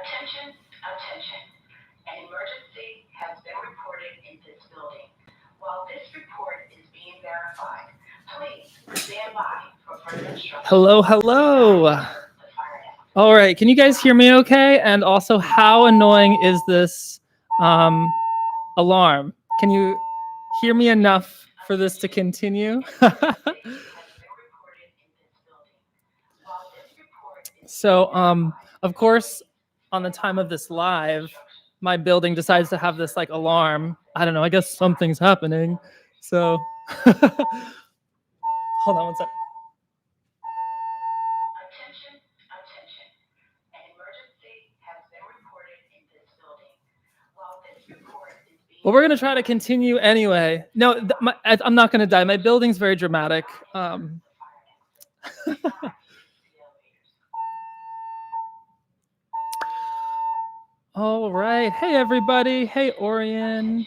Attention, attention. An emergency has been reported in this building. While this report is being verified, please stand by for further instructions. Hello, hello. All right, can you guys hear me okay? And also, how annoying is this alarm? Can you hear me enough for this to continue? So, of course, on the time of this live, my building decides to have this like alarm. I don't know, I guess something's happening. So, hold on one sec. Attention, attention. An emergency has been reported in this building. While this report is being... Well, we're going to try to continue anyway. No, I'm not going to die. My building's very dramatic. All right. Hey, everybody. Hey, Orion,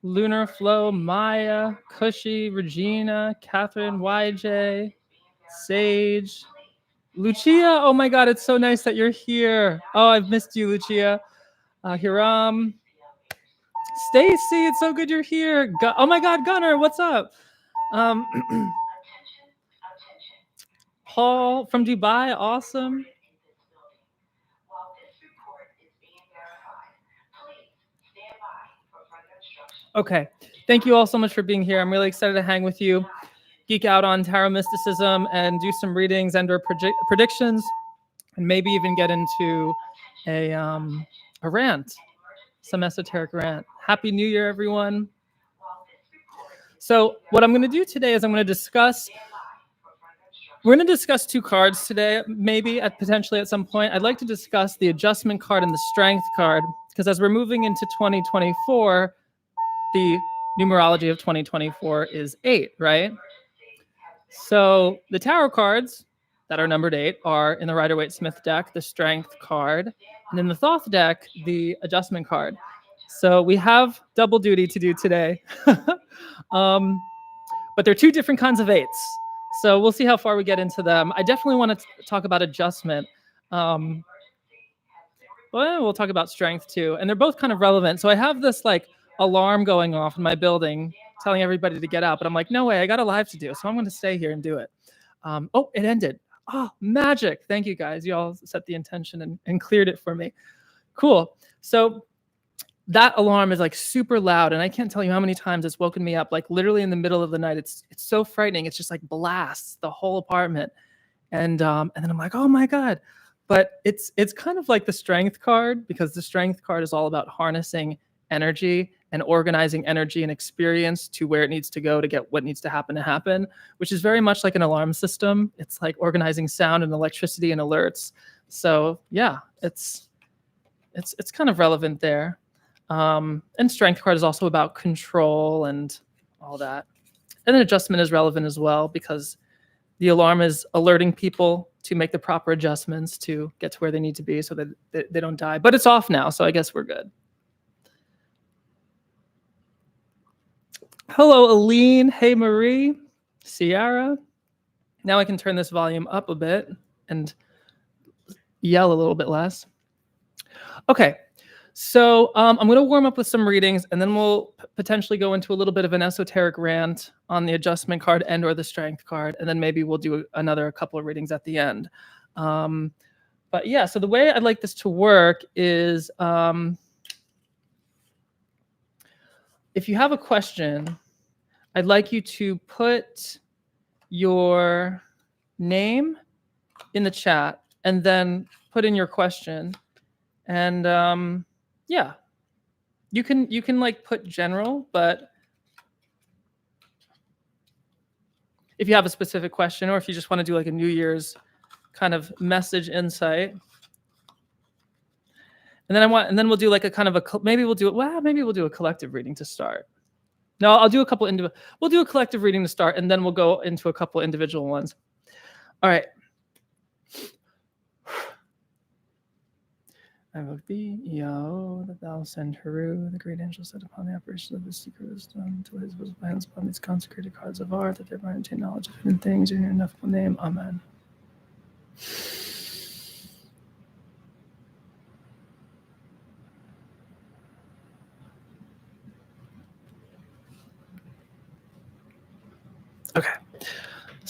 Lunar Flow, Maya, Cushy, Regina, Catherine, YJ, Sage, Lucia. Oh, my God. It's so nice that you're here. Oh, I've missed you, Lucia. Hiram, Stacy. It's so good you're here. Oh, my God. Gunnar, what's up? Paul from Dubai. Awesome. Okay, thank you all so much for being here. I'm really excited to hang with you, geek out on tarot mysticism, and do some readings and/or predictions, and maybe even get into a rant, some esoteric rant. Happy New Year, everyone. So what I'm going to do today is I'm going to discuss. We're going to discuss two cards today, maybe potentially at some point. I'd like to discuss the adjustment card and the strength card, because as we're moving into 2024. The numerology of 2024 is 8, right? So the tarot cards that are numbered 8 are in the Rider-Waite-Smith deck, the strength card, and in the Thoth deck, the adjustment card. So we have double duty to do today. But they're two different kinds of 8s. So we'll see how far we get into them. I definitely want to talk about adjustment. Well, we'll talk about strength too. And they're both kind of relevant. So I have this like alarm going off in my building telling everybody to get out, but I'm like, no way, I got a live to do, so I'm going to stay here and do it. Oh, it ended. Oh, magic. Thank you guys. You all set the intention and cleared it for me. Cool. So that alarm is like super loud, and I can't tell you how many times it's woken me up, like literally in the middle of the night. It's so frightening. It's just like blasts the whole apartment. And then I'm like, oh my God. But it's kind of like the strength card, because the strength card is all about harnessing energy and organizing energy and experience to where it needs to go to get what needs to happen, which is very much like an alarm system. It's like organizing sound and electricity and alerts. So yeah, it's kind of relevant there. And strength card is also about control and all that. And then adjustment is relevant as well, because the alarm is alerting people to make the proper adjustments to get to where they need to be so that they don't die. But it's off now, so I guess we're good. Hello, Aline. Hey, Marie. Ciara. Now I can turn this volume up a bit and yell a little bit less. Okay, so I'm going to warm up with some readings, and then we'll potentially go into a little bit of an esoteric rant on the adjustment card and or the strength card, and then maybe we'll do a couple of readings at the end. But yeah, so the way I'd like this to work is... if you have a question, I'd like you to put your name in the chat and then put in your question. And yeah, you can like put general, but if you have a specific question, or if you just want to do like a New Year's kind of message insight. And then we'll do like a kind of maybe we'll do a collective reading to start. No, I'll do a couple we'll do a collective reading to start, and then we'll go into a couple individual ones. All right. I will be that thou send Heru, the great angel set upon the operation of the secret wisdom, to his visible hands upon these consecrated cards of art, that thereby obtain knowledge of hidden things in your ineffable name. Amen.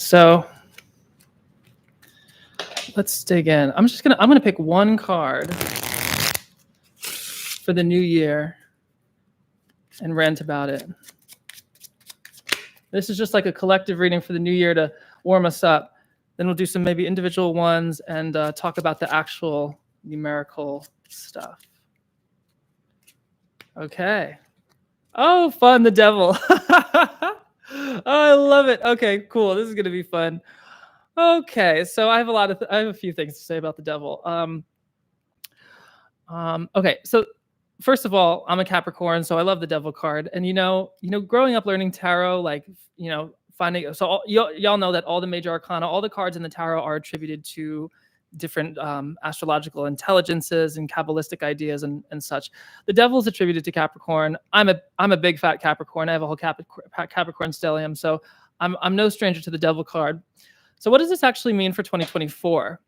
So let's dig in. I'm gonna pick one card for the new year and rant about it. This is just like a collective reading for the new year to warm us up. Then we'll do some maybe individual ones and talk about the actual numerical stuff. Okay. Oh, fun, the devil. Oh, I love it. Okay, cool. This is gonna be fun. Okay, so I have a few things to say about the devil. Okay, so first of all, I'm a Capricorn, so I love the devil card. And growing up learning tarot, like finding y'all know that all the major arcana, all the cards in the tarot are attributed to different astrological intelligences and Kabbalistic ideas and such. The devil is attributed to Capricorn. I'm a big fat Capricorn. I have a whole Capricorn stellium, so I'm no stranger to the devil card. So what does this actually mean for 2024?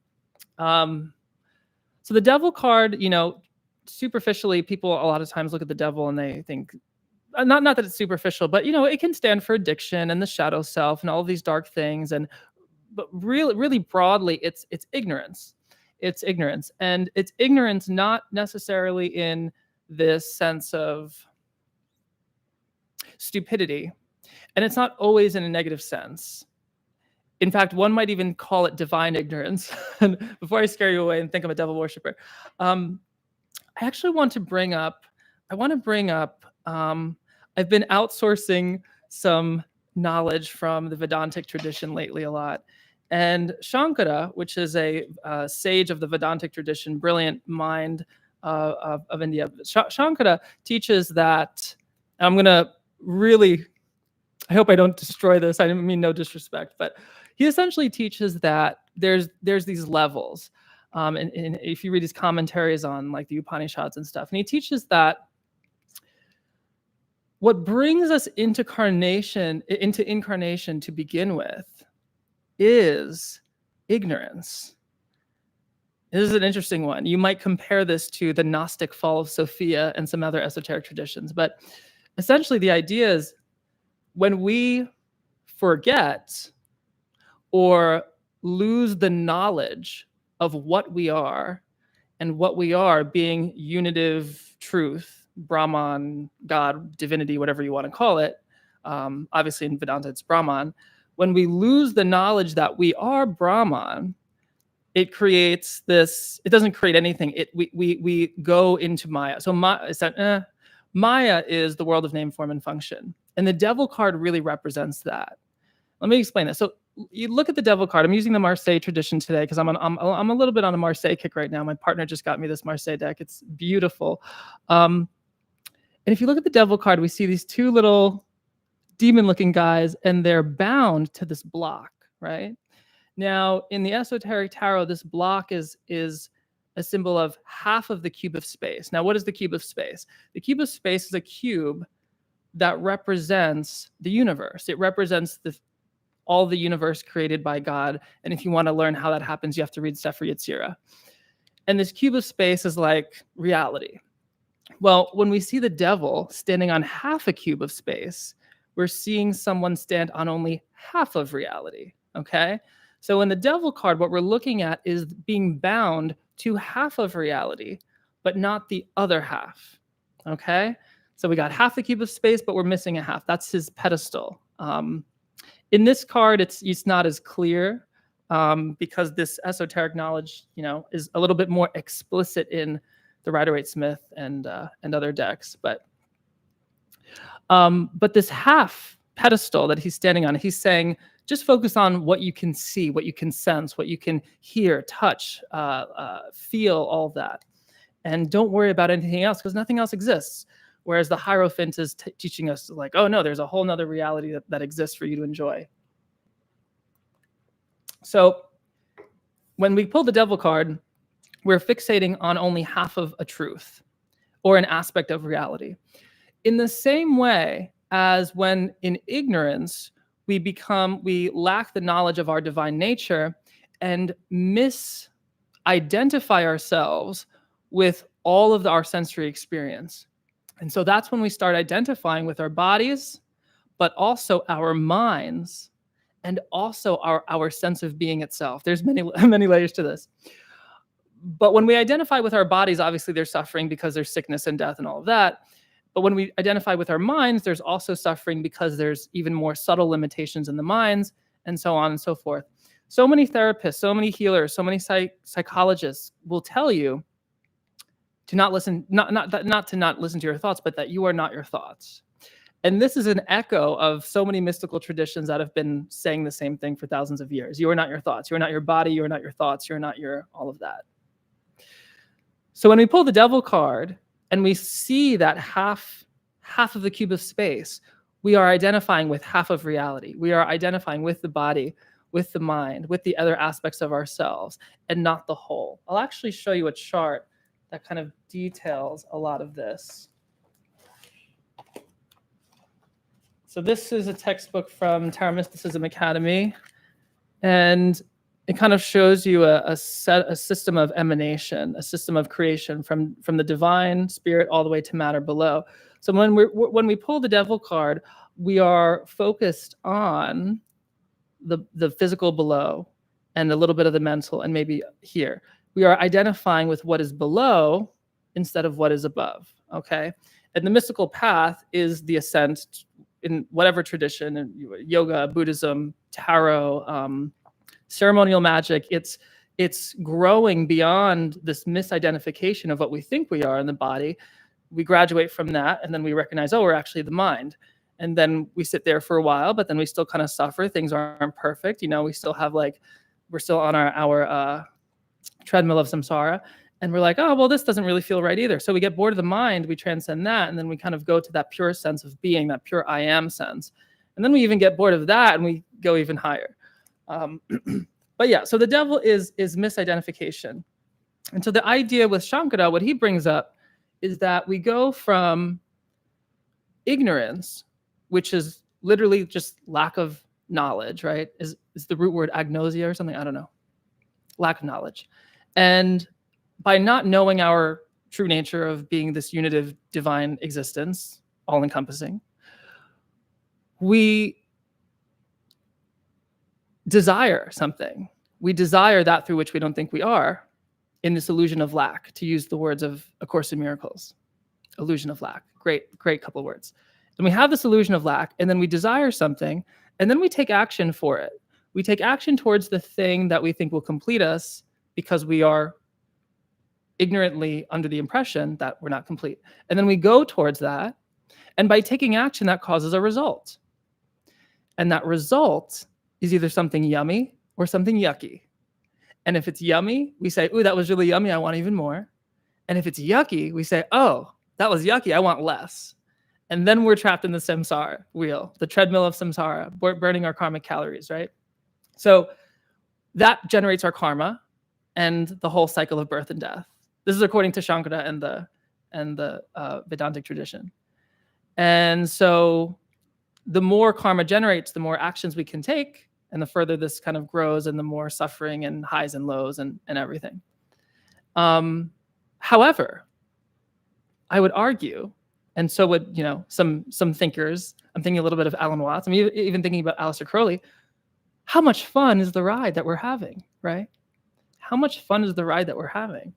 So the devil card, superficially, people a lot of times look at the devil and they think, not that it's superficial, but it can stand for addiction and the shadow self and all of these dark things. But really broadly, it's ignorance. It's ignorance. And it's ignorance not necessarily in this sense of stupidity. And it's not always in a negative sense. In fact, one might even call it divine ignorance. And before I scare you away and think I'm a devil worshiper, I actually want to bring up, I've been outsourcing some knowledge from the Vedantic tradition lately a lot. And Shankara, which is a sage of the Vedantic tradition, brilliant mind of India, Shankara teaches that, I'm going to really, I hope I don't destroy this, I mean no disrespect, but he essentially teaches that there's these levels. And if you read his commentaries on like the Upanishads and stuff, and he teaches that what brings us into incarnation to begin with is ignorance. This is an interesting one. You might compare this to the Gnostic fall of Sophia and some other esoteric traditions, but essentially the idea is when we forget or lose the knowledge of what we are, and what we are being unitive truth, Brahman, God, divinity, whatever you want to call it. Obviously in Vedanta it's Brahman. When we lose the knowledge that we are Brahman, it creates this, it doesn't create anything. We go into Maya. So Maya is the world of name, form, and function. And the devil card really represents that. Let me explain this. So you look at the devil card. I'm using the Marseille tradition today because I'm a little bit on a Marseille kick right now. My partner just got me this Marseille deck. It's beautiful. And if you look at the devil card, we see these two little demon-looking guys, and they're bound to this block, right? Now, in the Esoteric Tarot, this block is a symbol of half of the cube of space. Now, what is the cube of space? The cube of space is a cube that represents the universe. It represents all the universe created by God. And if you want to learn how that happens, you have to read Sefer Yetzirah. And this cube of space is like reality. Well, when we see the devil standing on half a cube of space, we're seeing someone stand on only half of reality, okay? So in the devil card, what we're looking at is being bound to half of reality, but not the other half, okay? So we got half the cube of space, but we're missing a half. That's his pedestal. In this card, it's not as clear because this esoteric knowledge, is a little bit more explicit in the Rider-Waite-Smith and other decks. But this half pedestal that he's standing on, he's saying, just focus on what you can see, what you can sense, what you can hear, touch, feel, all of that. And don't worry about anything else because nothing else exists. Whereas the Hierophant is teaching us like, oh no, there's a whole nother reality that exists for you to enjoy. So when we pull the devil card, we're fixating on only half of a truth or an aspect of reality. In the same way as when in ignorance, we lack the knowledge of our divine nature and misidentify ourselves with all of our sensory experience. And so that's when we start identifying with our bodies, but also our minds and also our sense of being itself. There's many, many layers to this. But when we identify with our bodies, obviously there's suffering because there's sickness and death and all of that. But when we identify with our minds, there's also suffering because there's even more subtle limitations in the minds, and so on and so forth. So many therapists, so many healers, so many psychologists will tell you to not listen, not to not listen to your thoughts, but that you are not your thoughts. And this is an echo of so many mystical traditions that have been saying the same thing for thousands of years. You are not your thoughts. You are not your body. You are not your thoughts. You are not your all of that. So when we pull the devil card and we see that half of the cube of space, we are identifying with half of reality. We are identifying with the body, with the mind, with the other aspects of ourselves, and not the whole. I'll actually show you a chart that kind of details a lot of this. So this is a textbook from Tarot Mysticism Academy, and it kind of shows you a system of emanation, a system of creation from the divine spirit all the way to matter below. So when we pull the devil card, we are focused on the physical below and a little bit of the mental and maybe here. We are identifying with what is below instead of what is above, okay? And the mystical path is the ascent in whatever tradition, in yoga, Buddhism, tarot, ceremonial magic. It's growing beyond this misidentification of what we think we are in the body. We graduate from that, and then we recognize, oh, we're actually the mind. And then we sit there for a while, but then we still kind of suffer. Things aren't perfect. You know, we still have we're still on our treadmill of samsara. And we're like, oh, well, this doesn't really feel right either. So we get bored of the mind, we transcend that, and then we kind of go to that pure sense of being, that pure I am sense. And then we even get bored of that and we go even higher. But yeah, so the devil is misidentification. And so the idea with Shankara, what he brings up is that we go from ignorance, which is literally just lack of knowledge, right? Is the root word agnosia or something? I don't know. Lack of knowledge. And by not knowing our true nature of being this unitive divine existence, all-encompassing, we desire something. We desire that through which we don't think we are, in this illusion of lack, to use the words of A Course in Miracles. Illusion of lack. Great couple of words. And we have this illusion of lack, and then we desire something, and then we take action for it. We take action towards the thing that we think will complete us because we are ignorantly under the impression that we're not complete. And then we go towards that, and by taking action, that causes a result. And that result is either something yummy or something yucky. And if it's yummy, we say, ooh, that was really yummy, I want even more. And if it's yucky, we say, oh, that was yucky, I want less. And then we're trapped in the samsara wheel, the treadmill of samsara, burning our karmic calories, right? So that generates our karma and the whole cycle of birth and death. This is according to Shankara and the Vedantic tradition. And so the more karma generates, the more actions we can take, and the further this kind of grows, and the more suffering and highs and lows and everything. However, I would argue, and so would some thinkers. I'm thinking a little bit of Alan Watts. I'm even thinking about Aleister Crowley. How much fun is the ride that we're having, right? How much fun is the ride that we're having?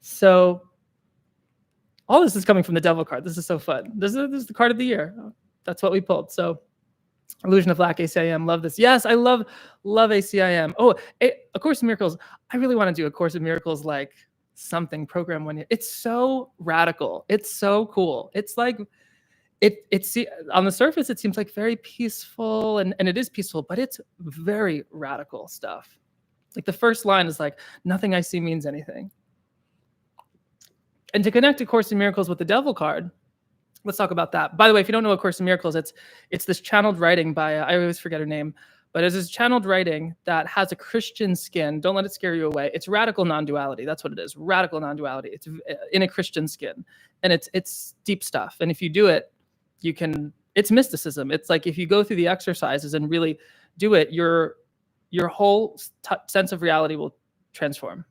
So all this is coming from the devil card. This is so fun. This is the card of the year. That's what we pulled. So Illusion of Lack, ACIM, love this. Yes, I love ACIM. Oh, A Course in Miracles. I really want to do A Course in Miracles like something program one year. It's so radical. It's so cool. It's like, it's on the surface, it seems like very peaceful, and it is peaceful, but it's very radical stuff. Like the first line is like, nothing I see means anything. And to connect A Course in Miracles with the devil card, let's talk about that. By the way, if you don't know A Course in Miracles, it's this channeled writing by, I always forget her name, but it's this channeled writing that has a Christian skin. Don't let it scare you away. It's radical non-duality. That's what it is. Radical non-duality. It's in a Christian skin. And it's deep stuff. And if you do it, it's mysticism. It's like if you go through the exercises and really do it, your whole sense of reality will transform.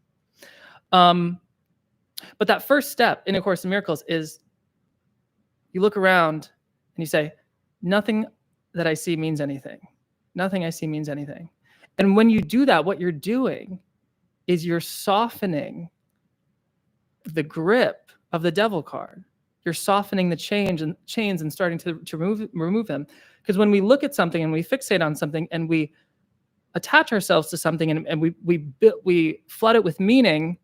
But that first step in A Course in Miracles is you look around and you say, nothing that I see means anything. Nothing I see means anything. And when you do that, what you're doing is you're softening the grip of the devil card. You're softening the chains and starting to remove them. Because when we look at something and we fixate on something and we attach ourselves to something and we flood it with meaning,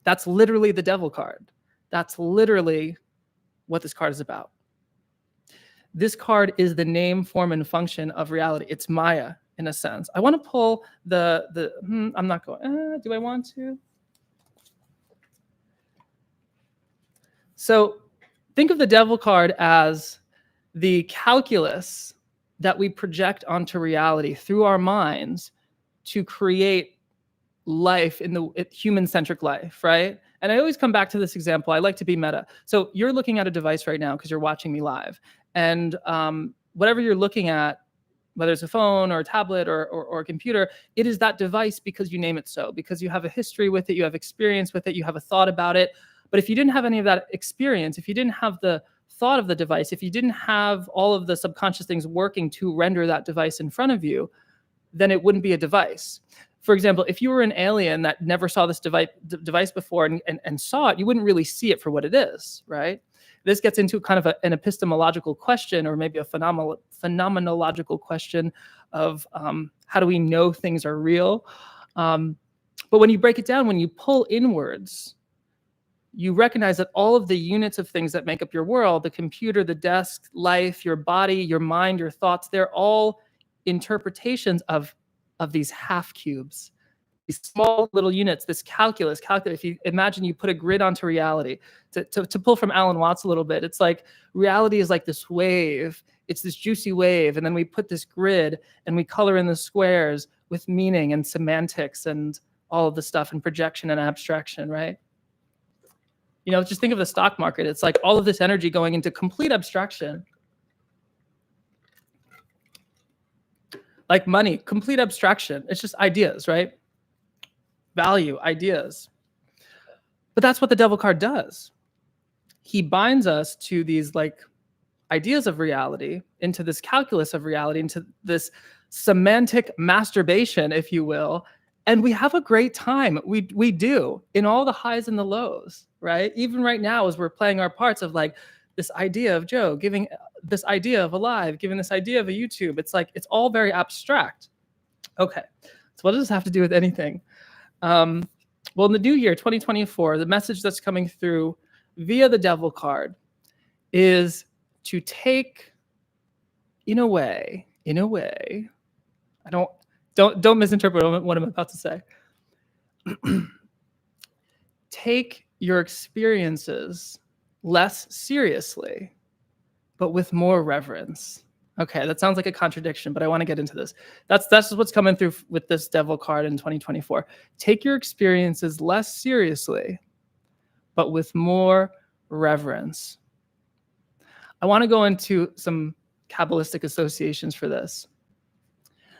that's literally the devil card. That's literally what this card is about. This card is the name, form, and function of reality. It's Maya, in a sense. I want to pull I'm not going, do I want to? So think of the devil card as the calculus that we project onto reality through our minds to create life in the human-centric life, right? And I always come back to this example. I like to be meta. So you're looking at a device right now because you're watching me live. And whatever you're looking at, whether it's a phone or a tablet or a computer, it is that device because you name it so, because you have a history with it, you have experience with it, you have a thought about it. But if you didn't have any of that experience, if you didn't have the thought of the device, if you didn't have all of the subconscious things working to render that device in front of you, then it wouldn't be a device. For example, if you were an alien that never saw this device before and saw it, you wouldn't really see it for what it is, right? This gets into kind of an epistemological question, or maybe a phenomenological question of how do we know things are real? But when you break it down, when you pull inwards, you recognize that all of the units of things that make up your world, the computer, the desk, life, your body, your mind, your thoughts, they're all interpretations of these half cubes, these small little units, this calculus. If you imagine you put a grid onto reality, to pull from Alan Watts a little bit, it's like reality is like this wave. It's this juicy wave. And then we put this grid and we color in the squares with meaning and semantics and all of the stuff and projection and abstraction, right? You know, just think of the stock market. It's like all of this energy going into complete abstraction. Like money, complete abstraction. It's just ideas, right? Value, ideas. But that's what the devil card does. He binds us to these like ideas of reality, into this calculus of reality, into this semantic masturbation, if you will. And we have a great time. We do, in all the highs and the lows, right? Even right now, as we're playing our parts of like this idea of Joe, giving this idea of a live, giving this idea of a YouTube. It's like, it's all very abstract. Okay, so what does this have to do with anything? Well, in the new year, 2024, the message that's coming through via the devil card is to take, in a way, don't misinterpret what I'm about to say. Take your experiences less seriously, but with more reverence. Okay, that sounds like a contradiction, but I want to get into this. That's what's coming through with this devil card in 2024. Take your experiences less seriously, but with more reverence. I want to go into some Kabbalistic associations for this.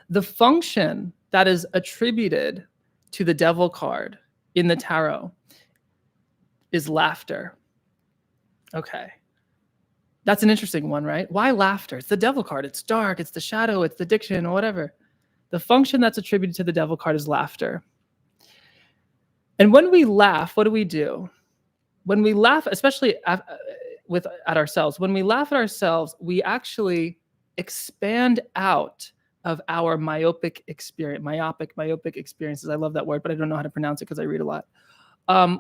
The function that is attributed to the devil card in the tarot is laughter. Okay. That's an interesting one, right? Why laughter? It's the devil card. It's dark. It's the shadow. It's the diction or whatever. The function that's attributed to the devil card is laughter. And when we laugh, what do? When we laugh, especially at ourselves, when we laugh at ourselves, we actually expand out of our myopic experiences. I love that word, but I don't know how to pronounce it because I read a lot.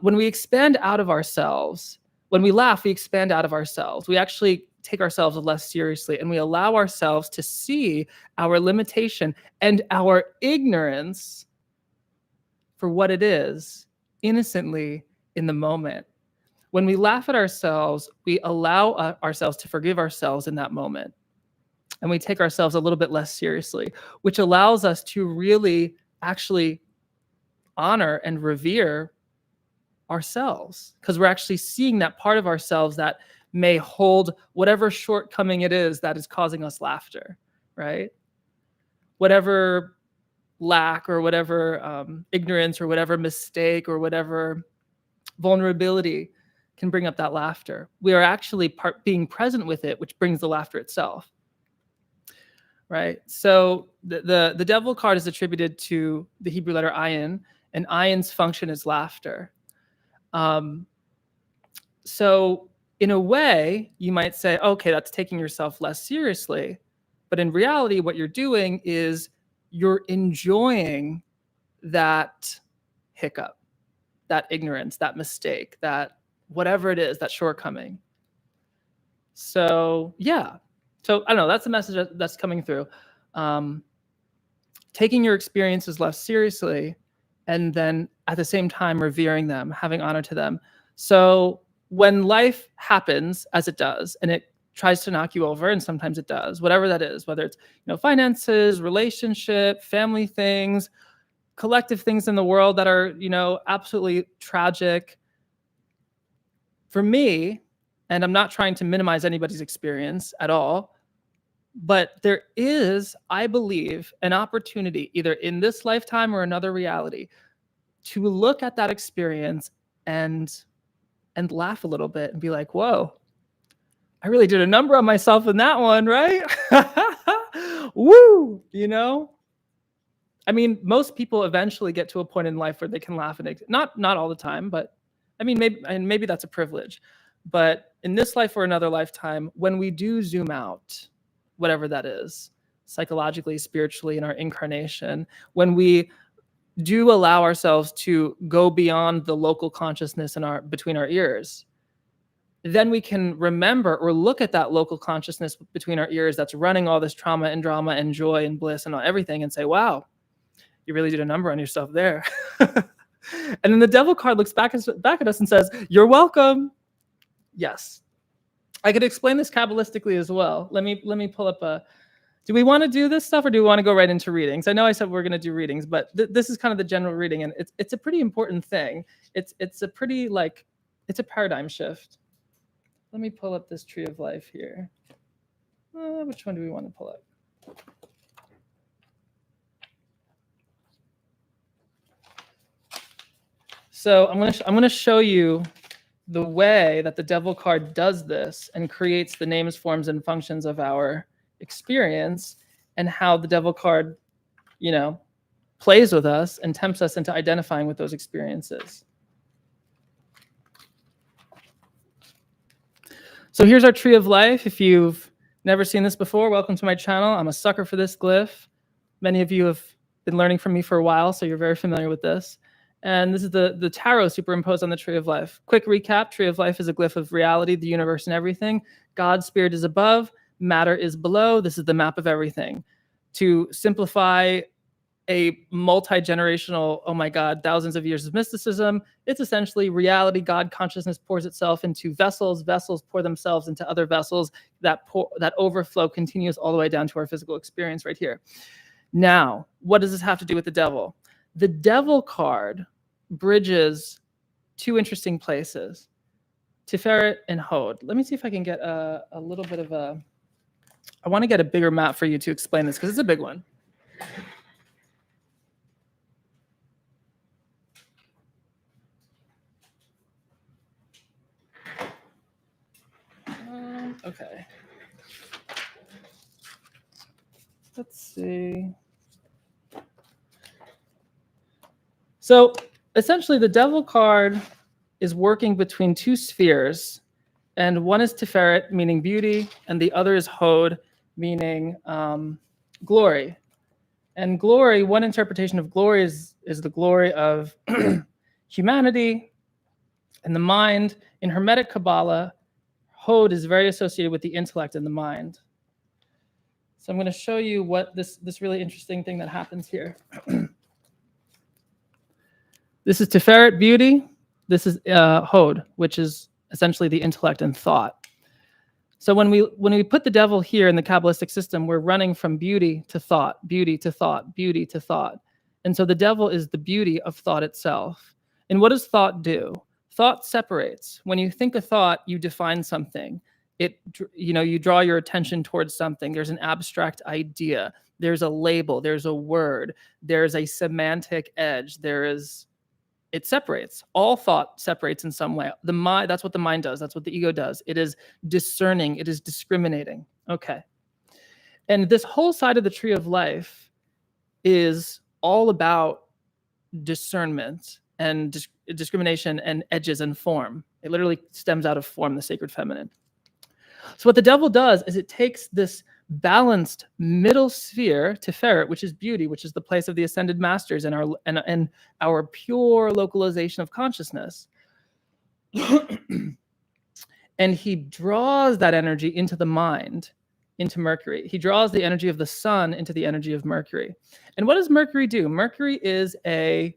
When we expand out of ourselves, when we laugh, we expand out of ourselves. We actually take ourselves less seriously, and we allow ourselves to see our limitation and our ignorance for what it is, innocently in the moment. When we laugh at ourselves, we allow ourselves to forgive ourselves in that moment. And we take ourselves a little bit less seriously, which allows us to really actually honor and revere ourselves, because we're actually seeing that part of ourselves that may hold whatever shortcoming it is that is causing us laughter, right? Whatever lack or whatever ignorance or whatever mistake or whatever vulnerability can bring up that laughter. We are actually being present with it, which brings the laughter itself. right? So the devil card is attributed to the Hebrew letter ayin, and ayin's function is laughter. So in a way, you might say, okay, that's taking yourself less seriously. But in reality, what you're doing is you're enjoying that hiccup, that ignorance, that mistake, that whatever it is, that shortcoming. So yeah. So I don't know, that's the message that's coming through. Taking your experiences less seriously, and then at the same time revering them, having honor to them. So when life happens, as it does, and it tries to knock you over, and sometimes it does, whatever that is, whether it's finances, relationship, family things, collective things in the world that are absolutely tragic. For me, and I'm not trying to minimize anybody's experience at all, but there is, I believe, an opportunity either in this lifetime or another reality to look at that experience and laugh a little bit and be like, whoa, I really did a number on myself in that one, right? Woo, I mean, most people eventually get to a point in life where they can laugh, and not all the time, but I mean, maybe that's a privilege. But in this life or another lifetime, when we do zoom out, whatever that is, psychologically, spiritually, in our incarnation, when we do allow ourselves to go beyond the local consciousness between our ears, then we can remember or look at that local consciousness between our ears that's running all this trauma and drama and joy and bliss and everything, and say, wow, you really did a number on yourself there. And then the devil card looks back at us and says, you're welcome. Yes. I could explain this Kabbalistically as well. Let me pull up do we want to do this stuff, or do we want to go right into readings? I know I said we're going to do readings, but this is kind of the general reading, and it's a pretty important thing. It's a pretty, it's a paradigm shift. Let me pull up this Tree of Life here. Which one do we want to pull up? So I'm going to show you the way that the devil card does this and creates the names, forms, and functions of our experience, and how the devil card, plays with us and tempts us into identifying with those experiences. So here's our Tree of Life. If you've never seen this before, welcome to my channel. I'm a sucker for this glyph. Many of you have been learning from me for a while, so you're very familiar with this. And this is the tarot superimposed on the Tree of Life. Quick recap, Tree of Life is a glyph of reality, the universe, and everything. God, spirit is above, matter is below. This is the map of everything. To simplify a multi-generational, oh my God, thousands of years of mysticism, it's essentially reality. God consciousness pours itself into vessels. Vessels pour themselves into other vessels. That overflow continues all the way down to our physical experience right here. Now, what does this have to do with the devil? The devil card bridges two interesting places, Tiferet and Hod. Let me see if I can get a little bit of I want to get a bigger map for you to explain this, because it's a big one. Okay. Let's see. So essentially, the devil card is working between two spheres, and one is Tiferet, meaning beauty, and the other is Hod, meaning glory. And glory, one interpretation of glory is the glory of humanity and the mind. In Hermetic Kabbalah, Hod is very associated with the intellect and the mind. So I'm going to show you what this really interesting thing that happens here. This is Tiferet, beauty. This is Hod, which is essentially the intellect and thought. So when we put the devil here in the Kabbalistic system, we're running from beauty to thought, beauty to thought, beauty to thought. And so the devil is the beauty of thought itself. And what does thought do? Thought separates. When you think a thought, you define something. You draw your attention towards something. There's an abstract idea. There's a label. There's a word. There's a semantic edge. It separates. All thought separates in some way. The mind, that's what the mind does. That's what the ego does. It is discerning. It is discriminating. Okay. And this whole side of the tree of life is all about discernment and discrimination and edges and form. It literally stems out of form, the sacred feminine. So what the devil does is it takes this balanced middle sphere, Tiferet, which is beauty, which is the place of the ascended masters and our pure localization of consciousness. And he draws that energy into the mind, into Mercury. He draws the energy of the sun into the energy of Mercury. And what does Mercury do? Mercury is a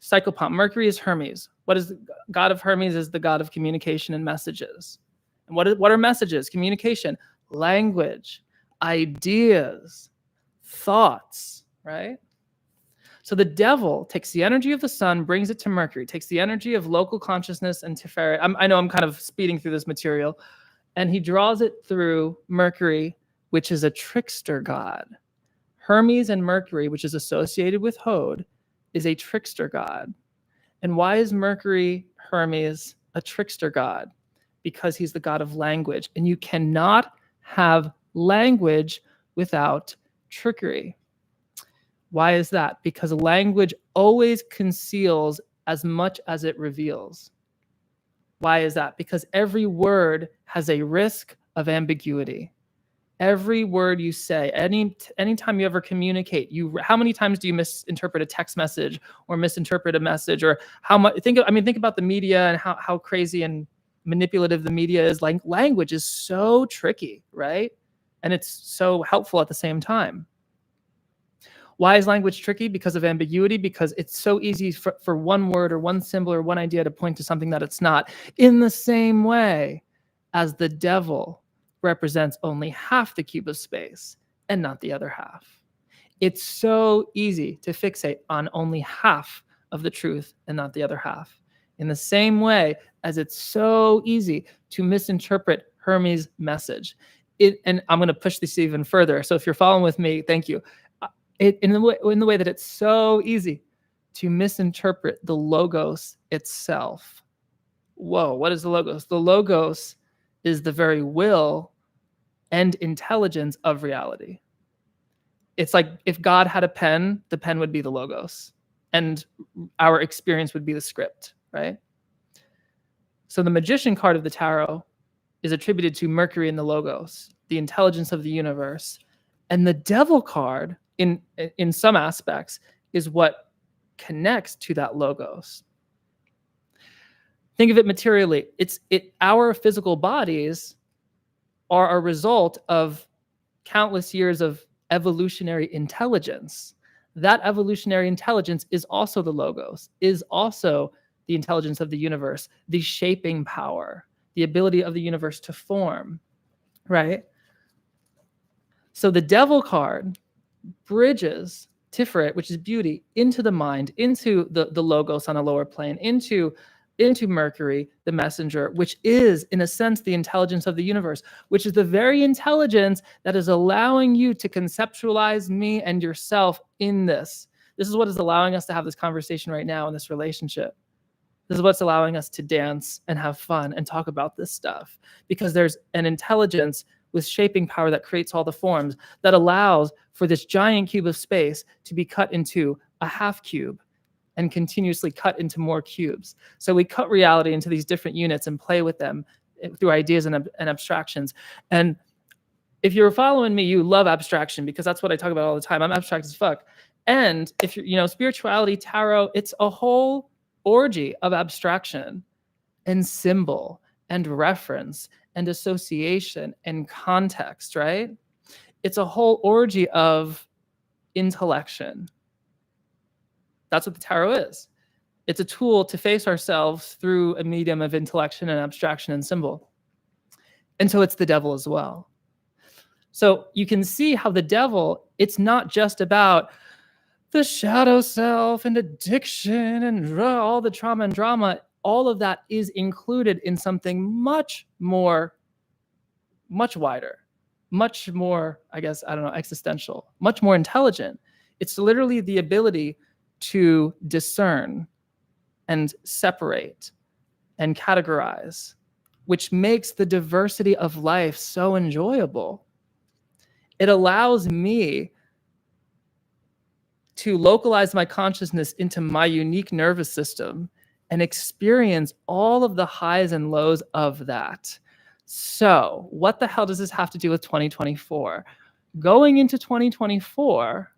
psychopomp. Mercury is Hermes. What is the god of Hermes? Is the god of communication and messages. And what are messages? Communication, language, ideas, thoughts, right? So the devil takes the energy of the sun, brings it to Mercury, takes the energy of local consciousness and Tiferet. I know I'm kind of speeding through this material, and he draws it through Mercury, which is a trickster god. Hermes and Mercury, which is associated with Hod, is a trickster god. And why is Mercury, Hermes, a trickster god? Because he's the god of language. And you cannot have language without trickery. Why is that? Because language always conceals as much as it reveals. Why is that? Because every word has a risk of ambiguity. Every word you say, anytime you ever communicate, how many times do you misinterpret a text message or misinterpret a message? Or how much? Think about the media and how crazy and manipulative the media is. Like, language is so tricky, right? And it's so helpful at the same time. Why is language tricky? Because of ambiguity, because it's so easy for one word or one symbol or one idea to point to something that it's not. In the same way as the devil represents only half the cube of space and not the other half. It's so easy to fixate on only half of the truth and not the other half. In the same way as it's so easy to misinterpret Hermes' message. And I'm going to push this even further. So if you're following with me, thank you. In the way that it's so easy to misinterpret the logos itself. Whoa, what is the logos? The logos is the very will and intelligence of reality. It's like if God had a pen, the pen would be the logos, and our experience would be the script, right? So the magician card of the tarot is attributed to Mercury and the logos, the intelligence of the universe. And the devil card, in some aspects, is what connects to that logos. Think of it materially. Our physical bodies are a result of countless years of evolutionary intelligence. That evolutionary intelligence is also the logos, is also the intelligence of the universe, the shaping power, the ability of the universe to form, right? So the devil card bridges Tiferet, which is beauty, into the mind, into the logos on a lower plane, into Mercury, the messenger, which is, in a sense, the intelligence of the universe, which is the very intelligence that is allowing you to conceptualize me and yourself in this. This is what is allowing us to have this conversation right now in this relationship. This is what's allowing us to dance and have fun and talk about this stuff, because there's an intelligence with shaping power that creates all the forms, that allows for this giant cube of space to be cut into a half cube and continuously cut into more cubes. So we cut reality into these different units and play with them through ideas and abstractions. And if you're following me, you love abstraction, because that's what I talk about all the time. I'm abstract as fuck. And if you're, spirituality, tarot, it's a whole orgy of abstraction and symbol and reference and association and context, right? It's a whole orgy of intellection. That's what the tarot is. It's a tool to face ourselves through a medium of intellection and abstraction and symbol. And so it's the devil as well. So you can see how the devil, it's not just about the shadow self and addiction and all the trauma and drama. All of that is included in something much wider, much more, existential, much more intelligent. It's literally the ability to discern and separate and categorize, which makes the diversity of life so enjoyable. It allows me to localize my consciousness into my unique nervous system and experience all of the highs and lows of that. So, what the hell does this have to do with 2024? Going into 2024,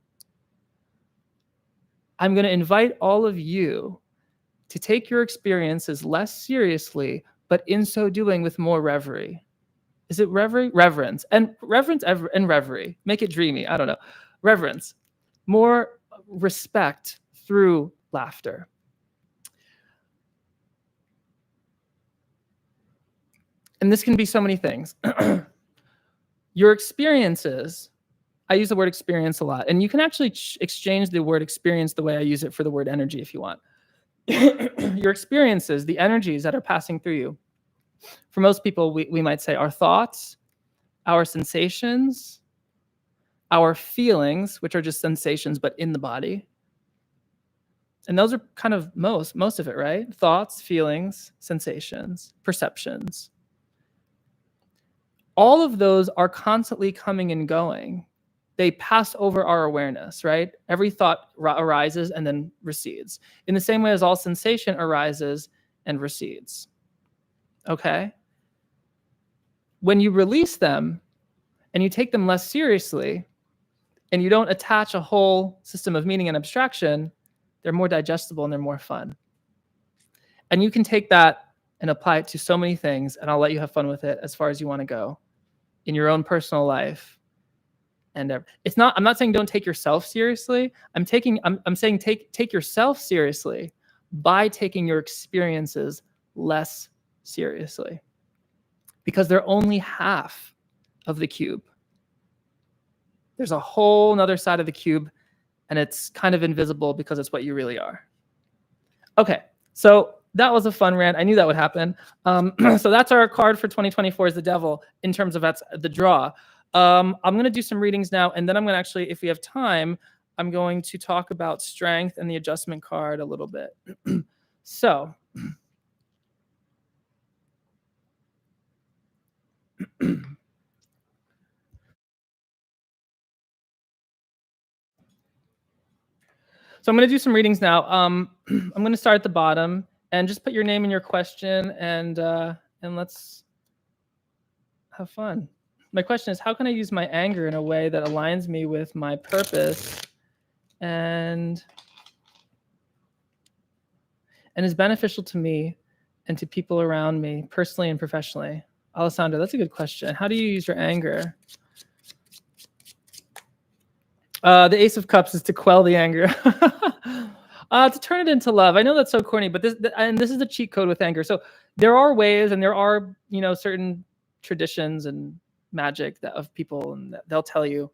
I'm going to invite all of you to take your experiences less seriously, but in so doing with more reverie. Is it reverie? Reverence. And reverence and reverie. Make it dreamy. I don't know. Reverence. More respect through laughter. And this can be so many things. Your experiences, I use the word experience a lot, and you can actually exchange the word experience the way I use it for the word energy if you want. Your experiences, the energies that are passing through you. For most people, we might say our thoughts, our sensations, our feelings, which are just sensations, but in the body. And those are kind of most of it, right? Thoughts, feelings, sensations, perceptions. All of those are constantly coming and going. They pass over our awareness, right? Every thought arises and then recedes. In the same way as all sensation arises and recedes. Okay? When you release them and you take them less seriously and you don't attach a whole system of meaning and abstraction, they're more digestible and they're more fun. And you can take that and apply it to so many things, and I'll let you have fun with it as far as you want to go in your own personal life. And it's not, I'm not saying don't take yourself seriously. I'm saying take yourself seriously by taking your experiences less seriously, because they're only half of the cube. There's a whole nother side of the cube, and it's kind of invisible because it's what you really are. Okay, so that was a fun rant. I knew that would happen. So that's our card for 2024 is the devil in terms of that's the draw. I'm going to do some readings now, and then I'm going to actually, if we have time, I'm going to talk about strength and the adjustment card a little bit. So So I'm going to do some readings now. I'm going to start at the bottom and just put your name and your question, and let's have fun. My question is, how can I use my anger in a way that aligns me with my purpose and is beneficial to me and to people around me, personally and professionally? Alessandra, that's a good question. How do you use your anger? The Ace of Cups is to quell the anger. To turn it into love. I know that's so corny, but this is the cheat code with anger. So there are ways, and there are, certain traditions and magic of people, and they'll tell you,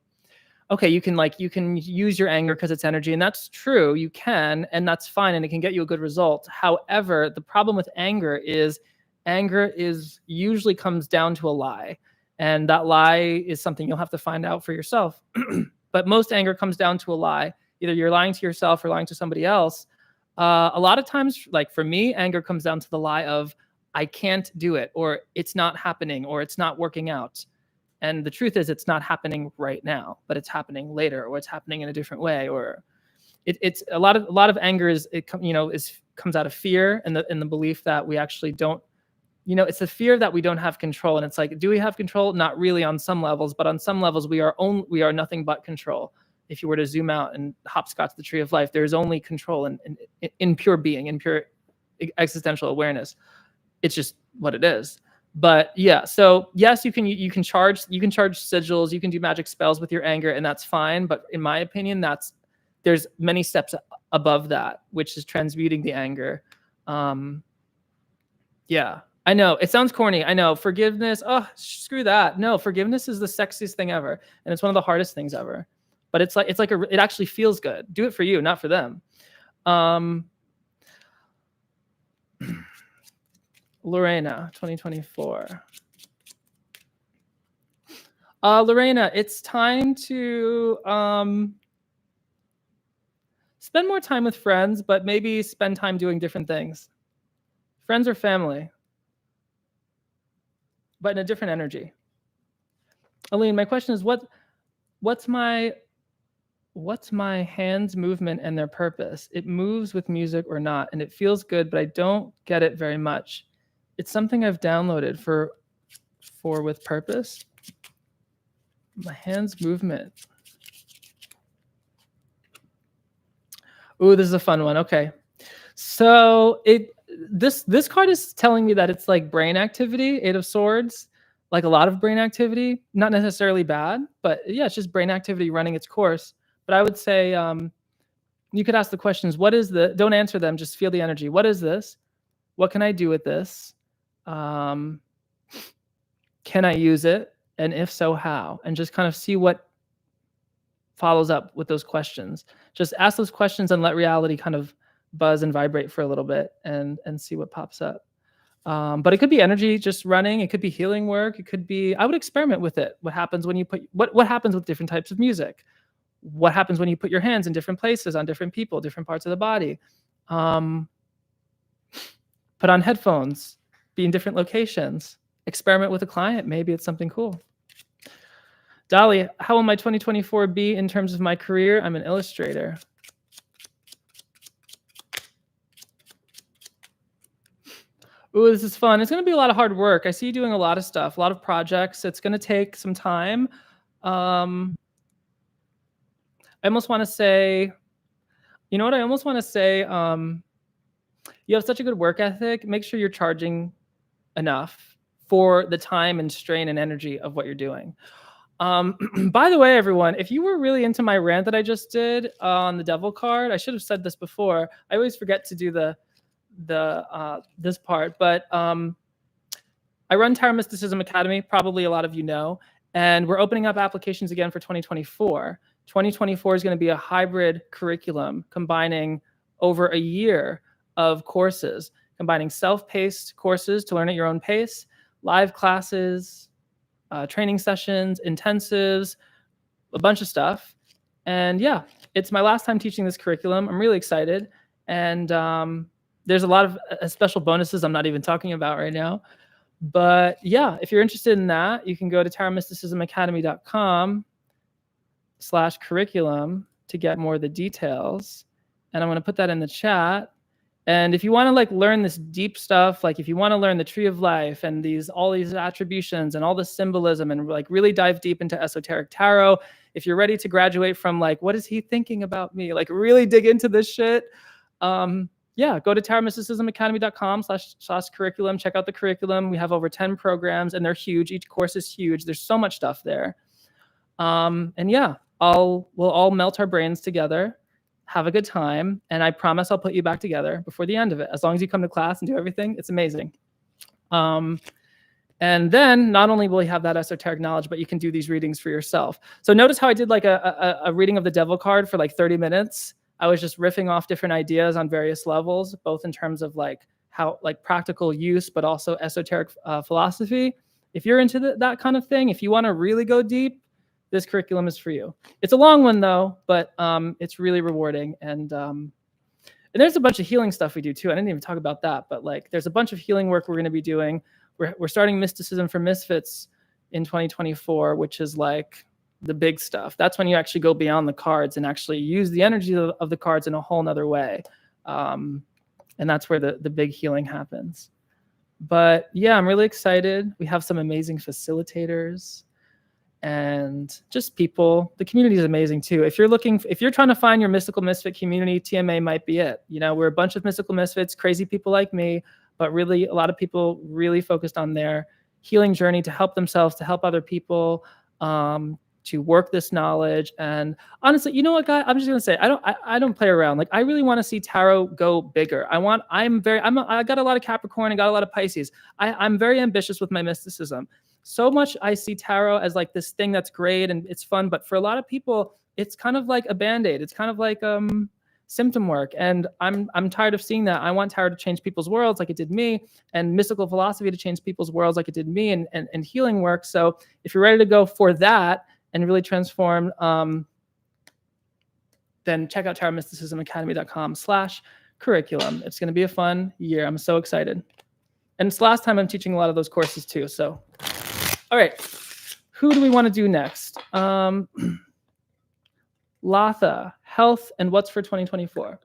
okay, you can use your anger because it's energy, and that's true. You can, and that's fine, and it can get you a good result. However, the problem with anger is usually comes down to a lie, and that lie is something you'll have to find out for yourself. But most anger comes down to a lie. Either you're lying to yourself or lying to somebody else. A lot of times, like for me, anger comes down to the lie of I can't do it, or it's not happening, or it's not working out. And the truth is, it's not happening right now, but it's happening later, or it's happening in a different way. Or it's a lot of anger comes out of fear and the belief that we actually don't. It's the fear that we don't have control. And it's like, do we have control? Not really on some levels, but on some levels, we are nothing but control. If you were to zoom out and hopscotch the tree of life, there is only control in pure being, in pure existential awareness. It's just what it is. But yeah, so yes, you can charge sigils, you can do magic spells with your anger, and that's fine. But in my opinion, there's many steps above that, which is transmuting the anger. Yeah. I know it sounds corny. I know forgiveness. Oh, screw that. No, forgiveness is the sexiest thing ever, and it's one of the hardest things ever. But it actually feels good. Do it for you, not for them. Lorena, 2024. Lorena, it's time to spend more time with friends, but maybe spend time doing different things. Friends or family, but in a different energy. Aline, my question is, what what's my hands movement and their purpose? It moves with music or not, and it feels good, but I don't get it very much. It's something I've downloaded for with purpose. My hands movement. Ooh, this is a fun one. Okay. So this card is telling me that it's like brain activity, 8 of Swords, like a lot of brain activity, not necessarily bad, but yeah, it's just brain activity running its course. But I would say you could ask the questions, don't answer them, just feel the energy. What is this? What can I do with this? Can I use it? And if so, how? And just kind of see what follows up with those questions. Just ask those questions and let reality kind of buzz and vibrate for a little bit and see what pops up. But it could be energy just running. It could be healing work. It could be, I would experiment with it. What happens when you what happens with different types of music? What happens when you put your hands in different places on different people, different parts of the body? Put on headphones, be in different locations, experiment with a client. Maybe it's something cool. Dolly, how will my 2024 be in terms of my career? I'm an illustrator. Ooh, this is fun. It's going to be a lot of hard work. I see you doing a lot of stuff, a lot of projects. It's going to take some time. I almost want to say, you know what? I almost want to say, you have such a good work ethic. Make sure you're charging enough for the time and strain and energy of what you're doing. By the way, everyone, if you were really into my rant that I just did on the devil card, I should have said this before. I always forget to do this part, but I run Tarot Mysticism Academy, probably a lot of you know, and we're opening up applications again for 2024. 2024 is going to be a hybrid curriculum combining over a year of courses, combining self-paced courses to learn at your own pace, live classes, training sessions, intensives, a bunch of stuff. And yeah, it's my last time teaching this curriculum. I'm really excited. And there's a lot of special bonuses I'm not even talking about right now. But yeah, if you're interested in that, you can go to tarotmysticismacademy.com/curriculum to get more of the details. And I'm going to put that in the chat. And if you want to like learn this deep stuff, like if you want to learn the tree of life and all these attributions and all the symbolism and like really dive deep into esoteric tarot, if you're ready to graduate from like, what is he thinking about me? Like really dig into this shit. Yeah, go to tarotmysticismacademy.com/curriculum. Check out the curriculum. We have over 10 programs and they're huge. Each course is huge. There's so much stuff there. And yeah, we'll all melt our brains together, have a good time, and I promise I'll put you back together before the end of it. As long as you come to class and do everything, it's amazing. And then not only will you have that esoteric knowledge, but you can do these readings for yourself. So notice how I did like a reading of the devil card for like 30 minutes. I was just riffing off different ideas on various levels, both in terms of like how like practical use, but also esoteric philosophy. If you're into that kind of thing, if you want to really go deep, this curriculum is for you. It's a long one though, but it's really rewarding. And there's a bunch of healing stuff we do too. I didn't even talk about that, but like there's a bunch of healing work we're going to be doing. We're starting Mysticism for Misfits in 2024, which is like the big stuff. That's when you actually go beyond the cards and actually use the energy of the cards in a whole nother way. And that's where the big healing happens. But yeah, I'm really excited. We have some amazing facilitators and just people. The community is amazing too. If you're trying to find your mystical misfit community, TMA might be it. You know, we're a bunch of mystical misfits, crazy people like me, but really a lot of people really focused on their healing journey to help themselves, to help other people, to work this knowledge. And honestly, you know what, guys, I'm just gonna say, I don't play around. Like I really want to see tarot go bigger. I got a lot of Capricorn, I got a lot of Pisces. I'm very ambitious with my mysticism. So much I see tarot as like this thing that's great and it's fun, but for a lot of people, it's kind of like a band-aid. It's kind of like symptom work. And I'm tired of seeing that. I want tarot to change people's worlds like it did me, and mystical philosophy to change people's worlds like it did me, and healing work. So if you're ready to go for that and really transform, then check out tarotmysticismacademy.com/curriculum. It's going to be a fun year. I'm so excited. And it's the last time I'm teaching a lot of those courses too. So, all right, who do we want to do next? Latha, health and what's for 2024?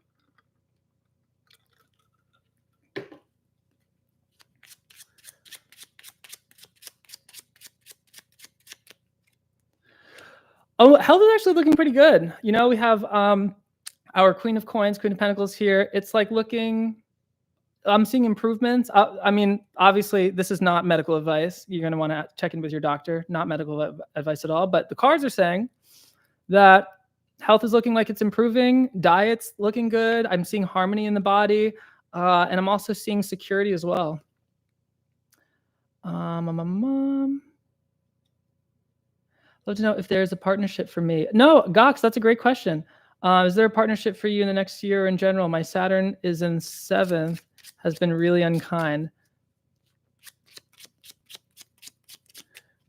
Oh, health is actually looking pretty good. You know, we have our Queen of Coins, Queen of Pentacles here. It's like looking, I'm seeing improvements. I mean, obviously, this is not medical advice. You're going to want to check in with your doctor, not medical advice at all. But the cards are saying that health is looking like it's improving. Diet's looking good. I'm seeing harmony in the body. And I'm also seeing security as well. Love to know if there's a partnership for me. No, Gox, that's a great question. Is there a partnership for you in the next year in general? My Saturn is in 7th, has been really unkind.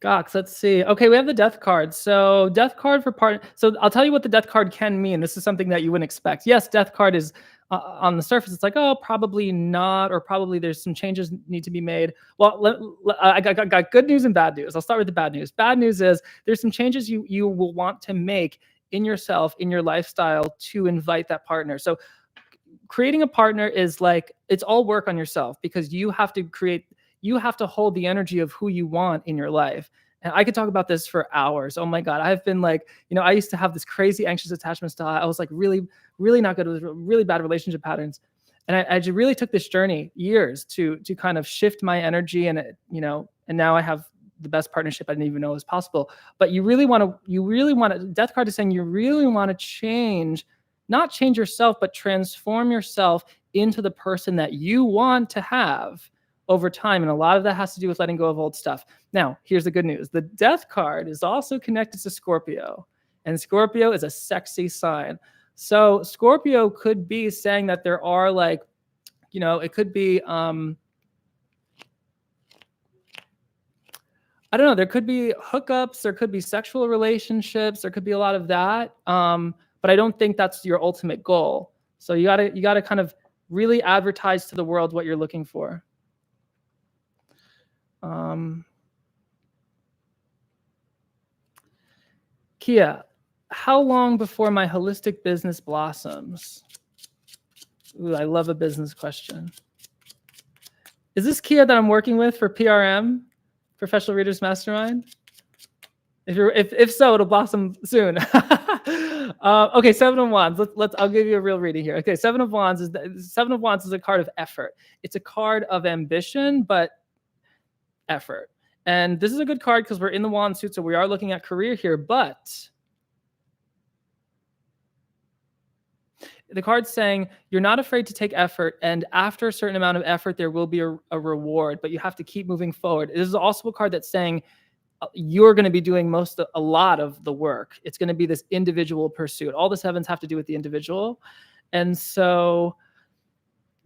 Gox, let's see. Okay, we have the death card. So death card for part. So I'll tell you what the death card can mean. This is something that you wouldn't expect. Yes, death card is on the surface. It's like, oh, probably not, or probably there's some changes need to be made. Well, I got good news and bad news. I'll start with the bad news. Bad news is there's some changes you will want to make in yourself, in your lifestyle to invite that partner. So creating a partner is like, it's all work on yourself because you have to hold the energy of who you want in your life. And I could talk about this for hours. Oh my God. I've been like, I used to have this crazy anxious attachment style. I was like really, really not good with really bad relationship patterns. And I just really took this journey, years to kind of shift my energy and now I have the best partnership I didn't even know was possible. But you really want to, death card is saying you really want to change, not change yourself, but transform yourself into the person that you want to have over time. And a lot of that has to do with letting go of old stuff. Now, here's the good news. The death card is also connected to Scorpio, and Scorpio is a sexy sign. So Scorpio could be saying that there are like, it could be, I don't know, there could be hookups, there could be sexual relationships, there could be a lot of that. But I don't think that's your ultimate goal. So you gotta kind of really advertise to the world what you're looking for. Kia, how long before my holistic business blossoms? Ooh, I love a business question. Is this Kia that I'm working with for PRM, Professional Readers Mastermind? If so, it'll blossom soon. Okay, 7 of Wands. I'll give you a real reading here. Okay, 7 of Wands is a card of effort. It's a card of ambition, but effort. And this is a good card because we're in the wand suit, so we are looking at career here, but the card's saying you're not afraid to take effort, and after a certain amount of effort, there will be a reward, but you have to keep moving forward. This is also a card that's saying you're going to be doing a lot of the work. It's going to be this individual pursuit. All the 7s have to do with the individual. And so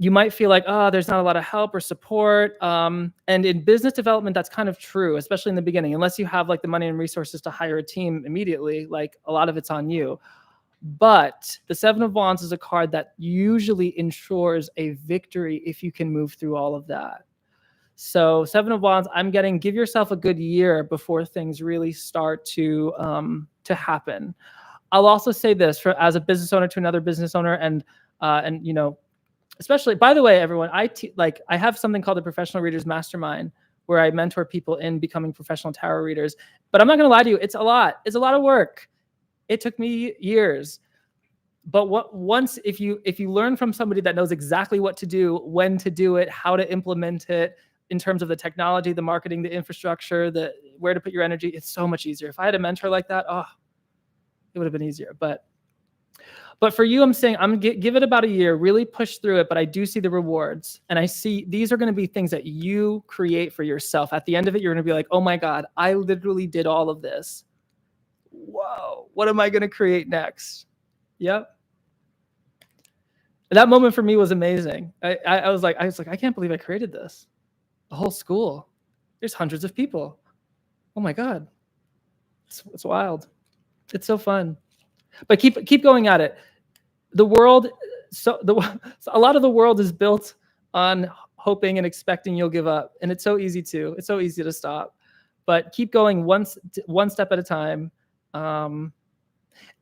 you might feel like, oh, there's not a lot of help or support. And in business development, that's kind of true, especially in the beginning, unless you have like the money and resources to hire a team immediately, like a lot of it's on you. But the 7 of Wands is a card that usually ensures a victory if you can move through all of that. So 7 of Wands, I'm getting, give yourself a good year before things really start to happen. I'll also say this as a business owner to another business owner, and especially, by the way, everyone, I have something called the Professional Readers Mastermind, where I mentor people in becoming professional tarot readers. But I'm not going to lie to you, it's a lot. It's a lot of work. It took me years. But once if you learn from somebody that knows exactly what to do, when to do it, how to implement it, in terms of the technology, the marketing, the infrastructure, where to put your energy, it's so much easier. If I had a mentor like that, it would have been easier. But for you, I'm saying give it about a year, really push through it. But I do see the rewards, and I see these are going to be things that you create for yourself. At the end of it, you're going to be like, oh my God, I literally did all of this. Whoa, what am I going to create next? Yep. That moment for me was amazing. I was like, I can't believe I created this. A whole school. There's hundreds of people. Oh my God. It's wild. It's so fun. But keep going at it. The world, a lot of the world is built on hoping and expecting you'll give up. And it's so easy to. It's so easy to stop. But keep going one step at a time.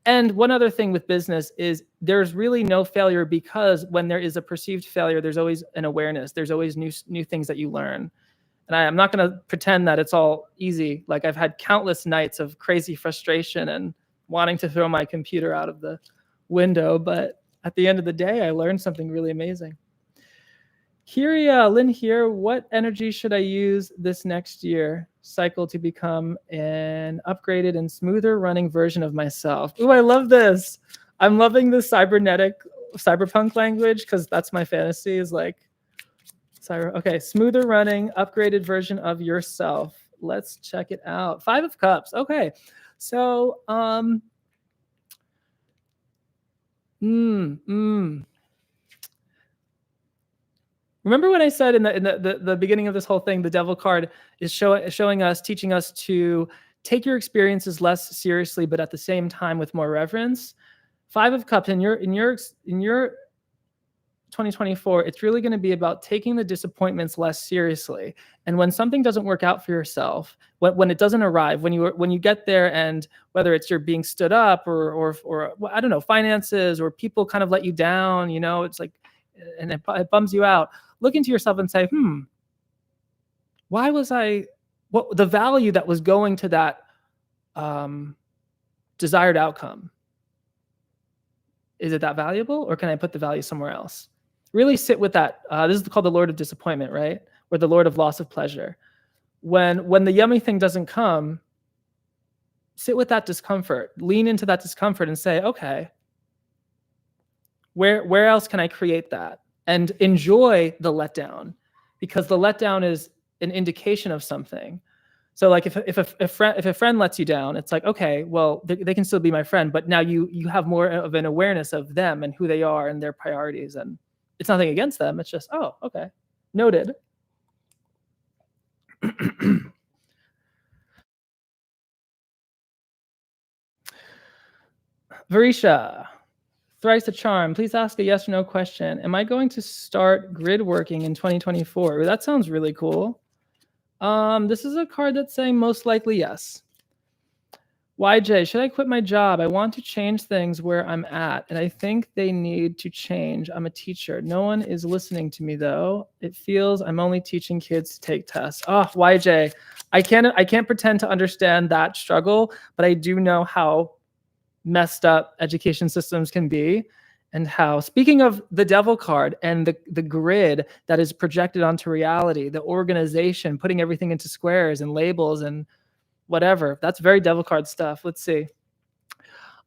And one other thing with business is there's really no failure, because when there is a perceived failure, there's always an awareness. There's always new things that you learn. And I'm not going to pretend that it's all easy. Like, I've had countless nights of crazy frustration and wanting to throw my computer out of the window. But at the end of the day, I learned something really amazing. Lynn here, what energy should I use this next year cycle to become an upgraded and smoother running version of myself? Ooh, I love this. I'm loving the cyberpunk language, because that's my fantasy, is like, okay, smoother running, upgraded version of yourself. Let's check it out. 5 of Cups. Okay. So, remember when I said in the beginning of this whole thing, the Devil card is showing us, teaching us to take your experiences less seriously, but at the same time with more reverence. 5 of Cups in your 2024, it's really going to be about taking the disappointments less seriously. And when something doesn't work out for yourself, when it doesn't arrive, when you get there, and whether it's you're being stood up or I don't know, finances, or people kind of let you down, it's like, and it bums you out. Look into yourself and say, why was what the value that was going to that desired outcome? Is it that valuable, or can I put the value somewhere else? Really sit with that. This is called the Lord of Disappointment, right? Or the Lord of Loss of Pleasure. When the yummy thing doesn't come, sit with that discomfort. Lean into that discomfort and say, okay, where else can I create that? And enjoy the letdown, because the letdown is an indication of something. So like if a friend lets you down, it's like, okay, well, they can still be my friend, but now you have more of an awareness of them and who they are and their priorities. And it's nothing against them. It's just, oh, okay, noted. Varisha, thrice a charm. Please ask a yes or no question. Am I going to start grid working in 2024? That sounds really cool. This is a card that's saying most likely yes. YJ, should I quit my job? I want to change things where I'm at, and I think they need to change. I'm a teacher. No one is listening to me, though. It feels I'm only teaching kids to take tests. Oh, YJ, I can't pretend to understand that struggle, but I do know how messed up education systems can be, and how, speaking of the Devil card and the grid that is projected onto reality, the organization, putting everything into squares and labels and whatever, that's very Devil card stuff. Let's see.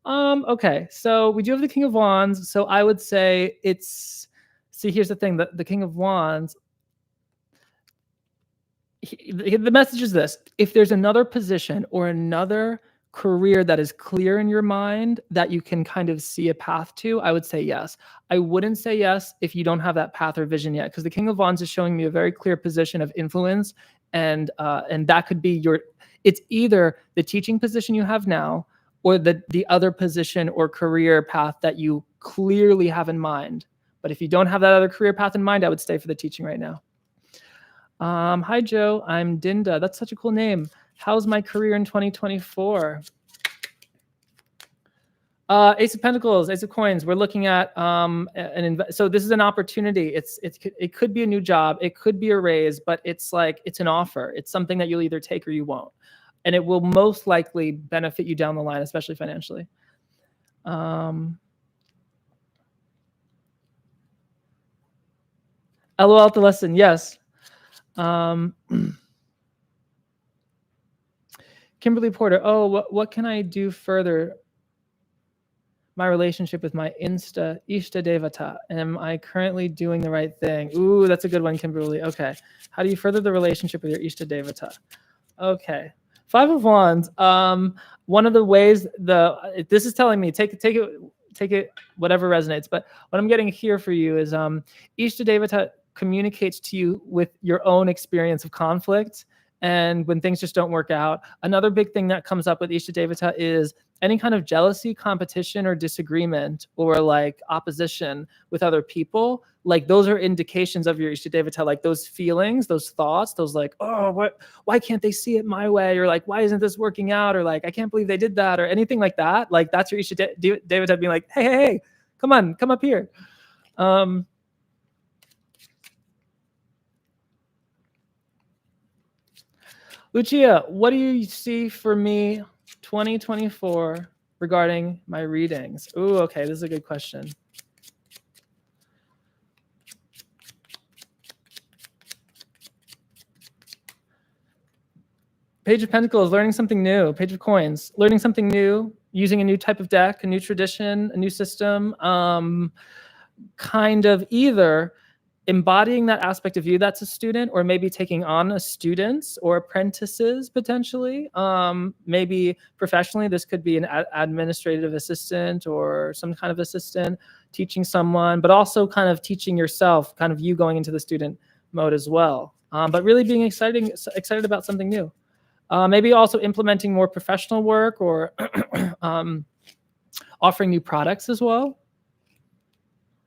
Okay, so we do have the King of Wands. So I would say here's the thing, the King of Wands, the message is this: if there's another position or another career that is clear in your mind that you can kind of see a path to, I would say yes. I wouldn't say yes if you don't have that path or vision yet, because the King of Wands is showing me a very clear position of influence, and that could be it's either the teaching position you have now, or the other position or career path that you clearly have in mind. But if you don't have that other career path in mind, I would stay for the teaching right now. Hi, Joe. I'm Dinda. That's such a cool name. How's my career in 2024? Ace of Pentacles, Ace of Coins. We're looking at so this is an opportunity. It could be a new job. It could be a raise, but it's an offer. It's something that you'll either take or you won't, and it will most likely benefit you down the line, especially financially. LOL the lesson. Yes. Kimberly Porter. Oh, what can I do further? My relationship with my Ishta Devata. Am I currently doing the right thing? Ooh, that's a good one, Kimberly. Okay. How do you further the relationship with your Ishta Devata? Okay. 5 of Wands. One of the ways this is telling me, take it, whatever resonates. But what I'm getting here for you is Ishta Devata communicates to you with your own experience of conflict and when things just don't work out. Another big thing that comes up with Ishtadevata is any kind of jealousy, competition, or disagreement, or like opposition with other people. Like those are indications of your Ishtadevata, like those feelings, those thoughts, those like, oh, why can't they see it my way? Or like, why isn't this working out? Or like, I can't believe they did that, or anything like that. Like that's your Ishtadevata being like, hey, come on, come up here. Lucia, what do you see for me 2024 regarding my readings? Ooh, okay, this is a good question. Page of Pentacles, learning something new. Page of Coins, learning something new, using a new type of deck, a new tradition, a new system. Kind of either embodying that aspect of you that's a student, or maybe taking on a students or apprentices potentially. Maybe professionally, this could be an administrative assistant or some kind of assistant teaching someone, but also kind of teaching yourself, kind of you going into the student mode as well. But really being excited about something new. Maybe also implementing more professional work, or offering new products as well.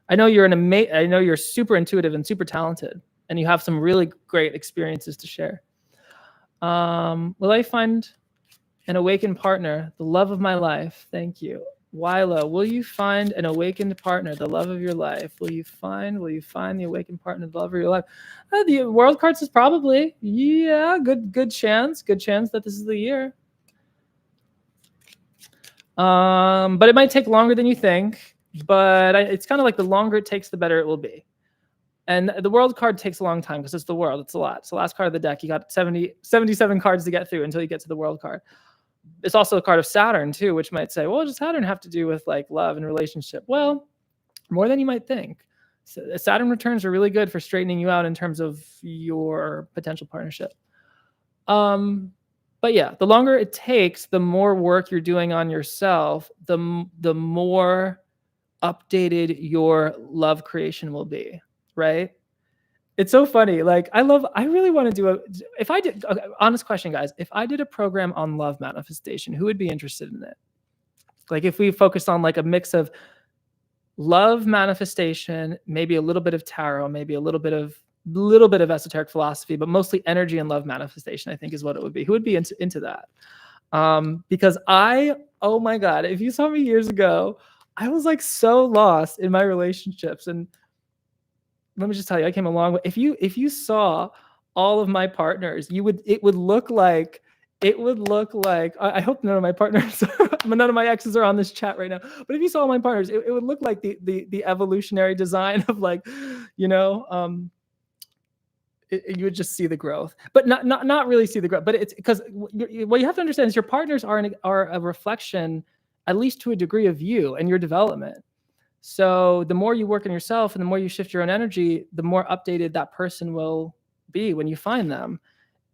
I know you're I know you're super intuitive and super talented, and you have some really great experiences to share. Will I find an awakened partner, the love of my life? Thank you. Wilo, will you find an awakened partner, the love of your life? Will you find the awakened partner, the love of your life? The world card says probably. Yeah, good chance that this is the year. But it might take longer than you think. But it's kind of like the longer it takes, the better it will be. And the world card takes a long time because it's the world. It's a lot. It's the last card of the deck. You got 77 cards to get through until you get to the world card. It's also a card of Saturn too, which might say, well, does Saturn have to do with like love and relationship? Well, more than you might think. So Saturn returns are really good for straightening you out in terms of your potential partnership. But yeah, the longer it takes, the more work you're doing on yourself, the more updated your love creation will be, right? It's so funny. Like I really want to do honest question, guys, if I did a program on love manifestation, who would be interested in it? Like if we focused on like a mix of love manifestation, maybe a little bit of tarot, maybe a little bit of esoteric philosophy, but mostly energy and love manifestation, I think is what it would be. Who would be into that? Because oh my God, if you saw me years ago, I was like so lost in my relationships. And let me just tell you, I came a long way. If you saw all of my partners, it would look like, I hope none of my partners, none of my exes are on this chat right now. But if you saw my partners, it would look like the evolutionary design of like, you would just see the growth, but not really see the growth. But it's because what you have to understand is your partners are a reflection, at least to a degree, of you and your development. So the more you work on yourself and the more you shift your own energy, the more updated that person will be when you find them.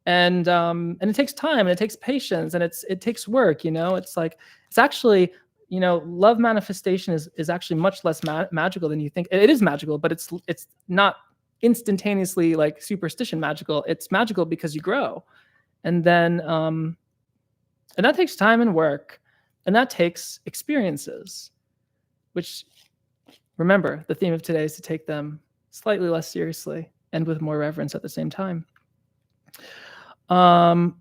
And it takes time and it takes patience and it takes work. It's actually, love manifestation is actually much less magical than you think. It is magical, but it's not instantaneously like superstition magical. It's magical because you grow, and then and that takes time and work, and that takes experiences, which, remember, the theme of today is to take them slightly less seriously and with more reverence at the same time. How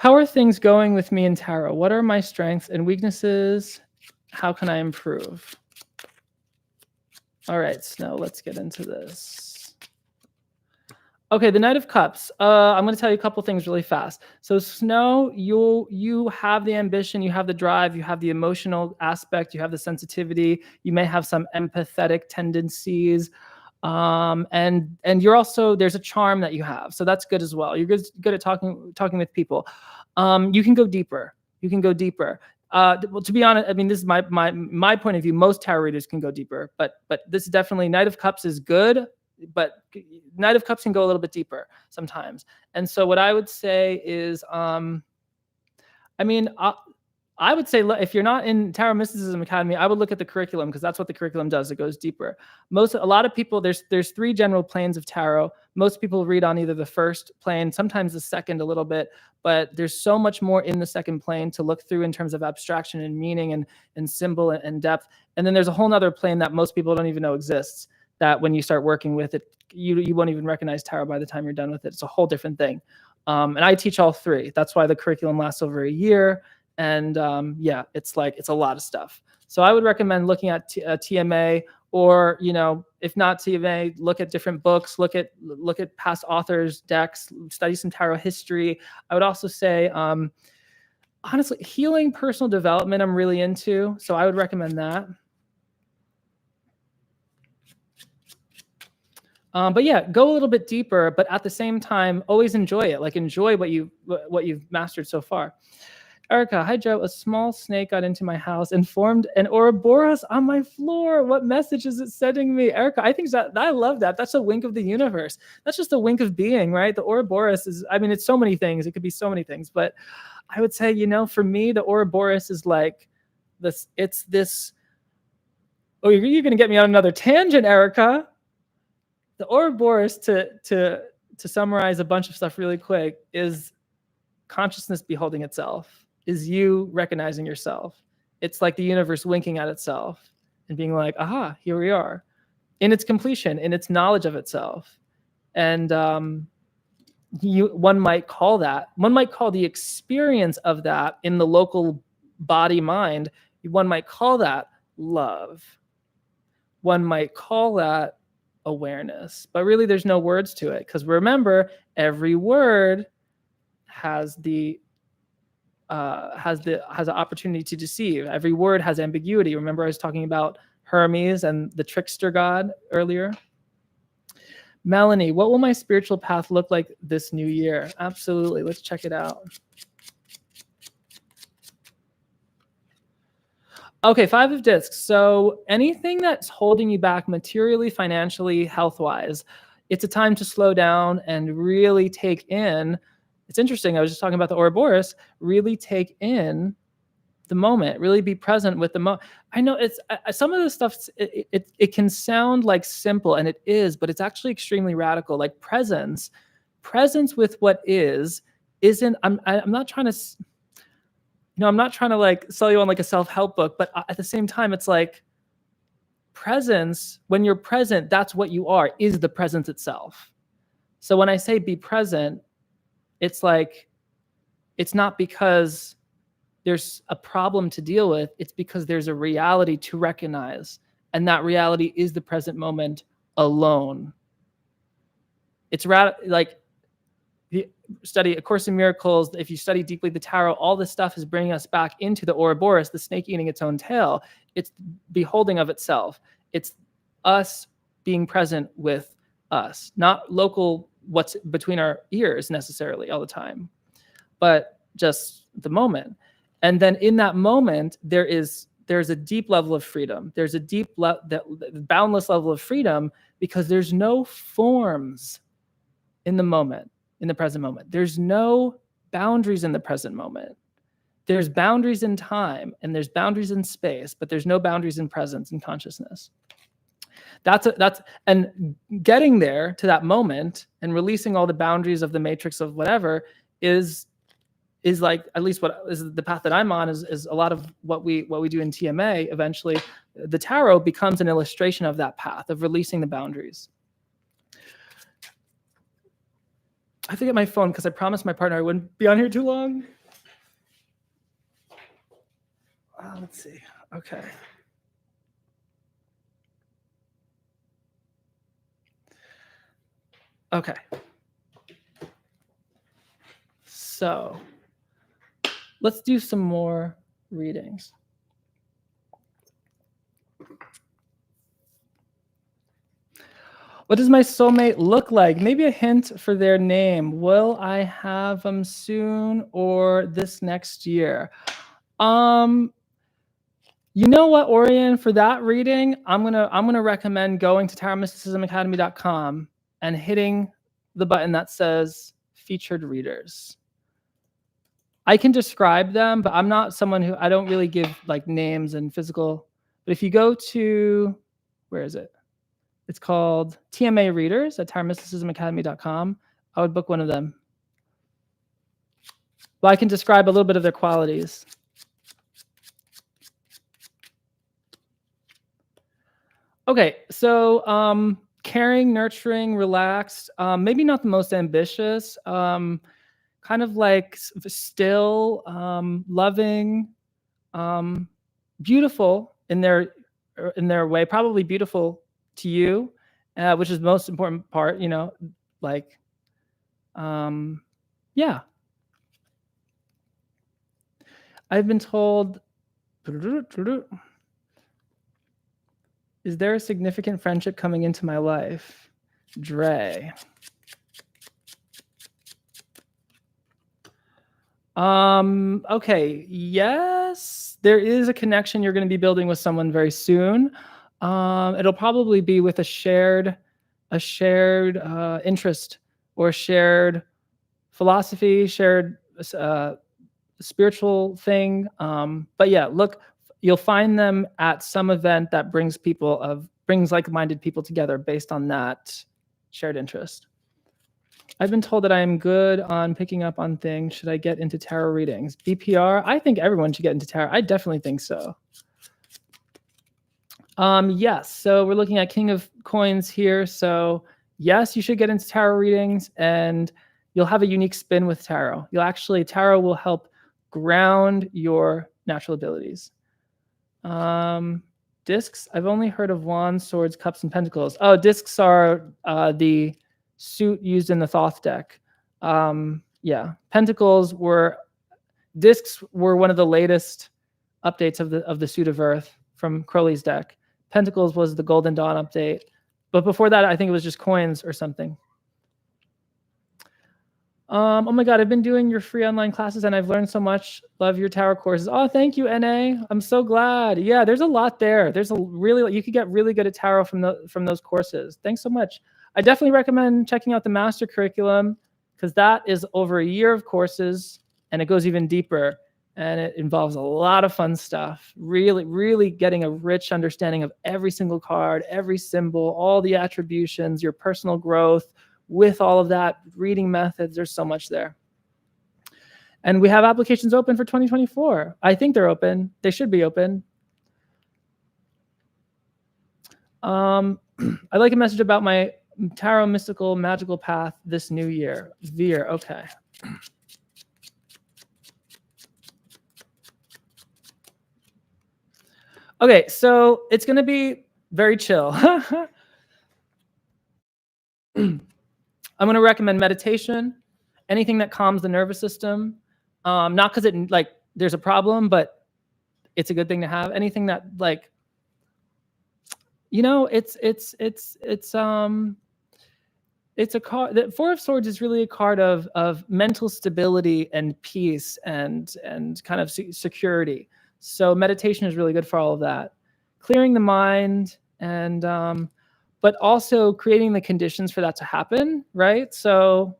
are things going with me in tarot? What are my strengths and weaknesses? How can I improve? All right, Snow, let's get into this. Okay, the Knight of Cups. I'm going to tell you a couple things really fast. So Snow, you have the ambition, you have the drive, you have the emotional aspect, you have the sensitivity, you may have some empathetic tendencies, and you're also, there's a charm that you have, so that's good as well. You're good at talking with people. You can go deeper. Well, to be honest, I mean, this is my point of view. Most tarot readers can go deeper, but this is definitely, Knight of Cups is good, but Knight of Cups can go a little bit deeper sometimes. And so what I would say is, I would say, if you're not in Tarot Mysticism Academy, I would look at the curriculum, because that's what the curriculum does. It goes deeper. A lot of people, there's 3 general planes of tarot. Most people read on either the first plane, sometimes the second a little bit, but there's so much more in the second plane to look through in terms of abstraction and meaning and symbol and depth. And then there's a whole nother plane that most people don't even know exists, that when you start working with it, you won't even recognize tarot by the time you're done with it. It's a whole different thing. And I teach all 3. That's why the curriculum lasts over a year. And yeah, it's a lot of stuff. So I would recommend looking at TMA, or, if not TMA, look at different books, look at past authors' decks, study some tarot history. I would also say, honestly, healing, personal development, I'm really into. So I would recommend that. But yeah, go a little bit deeper, but at the same time, always enjoy it. Like, enjoy what you've mastered so far. Erica, hi Joe, a small snake got into my house and formed an Ouroboros on my floor. What message is it sending me? Erica, I think I love that. That's a wink of the universe. That's just a wink of being, right? The Ouroboros is, it's so many things. It could be so many things, but I would say, for me, the Ouroboros is like this, it's this, oh, you're going to get me on another tangent, Erica. The Ouroboros, to summarize a bunch of stuff really quick, is consciousness beholding itself. Is you recognizing yourself. It's like the universe winking at itself and being like, aha, here we are, in its completion, in its knowledge of itself. And one might call the experience of that in the local body mind, one might call that love. One might call that awareness, but really there's no words to it, because remember, every word has the opportunity to deceive. Every word has ambiguity. Remember, I was talking about Hermes and the trickster god earlier. Melanie, what will my spiritual path look like this new year? Absolutely. Let's check it out. Okay, 5 of discs. So anything that's holding you back materially, financially, health-wise, it's a time to slow down and really take in. It's interesting. I was just talking about the Ouroboros. Really take in the moment. Really be present with the moment. I know it's some of the stuff. It can sound like simple, and it is, but it's actually extremely radical. Like presence with what isn't. I'm not trying to. I'm not trying to like sell you on like a self-help book, but at the same time, it's like presence. When you're present, that's what you are. Is the presence itself. So when I say be present, it's like, it's not because there's a problem to deal with. It's because there's a reality to recognize. And that reality is the present moment alone. It's like the study A Course in Miracles. If you study deeply the tarot, all this stuff is bringing us back into the Ouroboros, the snake eating its own tail. It's beholding of itself. It's us being present with us, not local what's between our ears necessarily all the time, but just the moment. And then in that moment, there's a deep level of freedom. There's a deep, boundless level of freedom, because there's no forms in the moment, in the present moment. There's no boundaries in the present moment. There's boundaries in time and there's boundaries in space, but there's no boundaries in presence and consciousness. And getting there to that moment and releasing all the boundaries of the matrix of whatever is like, at least what is the path that I'm on, is a lot of what we do in TMA. Eventually, the tarot becomes an illustration of that path of releasing the boundaries. I have to get my phone because I promised my partner I wouldn't be on here too long. Let's see. Okay. Okay. So let's do some more readings. What does my soulmate look like? Maybe a hint for their name. Will I have them soon or this next year? You know what, Orion, for that reading, I'm gonna recommend going to tarotmysticismacademy.com and hitting the button that says featured readers. I can describe them, but I'm not someone who, I don't really give like names and physical. But if you go to, where is it? It's called TMA Readers at tarotmysticismacademy.com. I would book one of them. Well, I can describe a little bit of their qualities. Okay, so caring, nurturing, relaxed, maybe not the most ambitious, kind of like still, loving, beautiful in their way, probably beautiful to you, which is the most important part, you know, like, yeah. I've been told, is there a significant friendship coming into my life? Dre. Okay, yes, there is a connection you're going to be building with someone very soon. It'll probably be with a shared interest or shared philosophy, shared spiritual thing. But yeah, look, you'll find them at some event that brings like-minded people together based on that shared interest. I've been told that I am good on picking up on things. Should I get into tarot readings? BPR, I think everyone should get into tarot. I definitely think so. Yes, so we're looking at King of Coins here. So yes, you should get into tarot readings, and you'll have a unique spin with tarot. Tarot will help ground your natural abilities. Discs, I've only heard of wands, swords, cups, and pentacles. Oh, discs are the suit used in the Thoth deck. Yeah, discs were one of the latest updates of the suit of Earth from Crowley's deck. Pentacles was the Golden Dawn update, but before that, I think it was just coins or something. Oh my God, I've been doing your free online classes and I've learned so much. Love your tarot courses. Oh, thank you, NA. I'm so glad. Yeah, there's a lot there. You could get really good at tarot from those courses. Thanks so much. I definitely recommend checking out the master curriculum, because that is over a year of courses and it goes even deeper, and it involves a lot of fun stuff. Really, really getting a rich understanding of every single card, every symbol, all the attributions, your personal growth. With all of that, reading methods, there's so much there. And we have applications open for 2024. I think they're open. They should be open. I'd like a message about my tarot mystical magical path this new year. Veer, okay. Okay, so it's going to be very chill. I'm going to recommend meditation, anything that calms the nervous system. Not because there's a problem, but it's a good thing to have. Anything that it's a card. The Four of Swords is really a card of mental stability and peace and kind of security. So meditation is really good for all of that. Clearing the mind and but also creating the conditions for that to happen, right? So,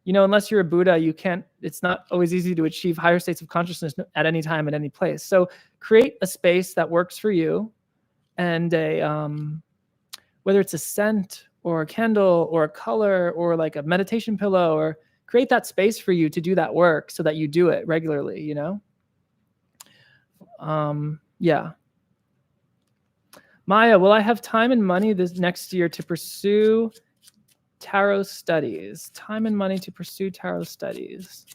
unless you're a Buddha, it's not always easy to achieve higher states of consciousness at any time, at any place. So create a space that works for you, and whether it's a scent or a candle or a color or like a meditation pillow, or create that space for you to do that work so that you do it regularly, yeah. Maya, will I have time and money this next year to pursue tarot studies? Time and money to pursue tarot studies.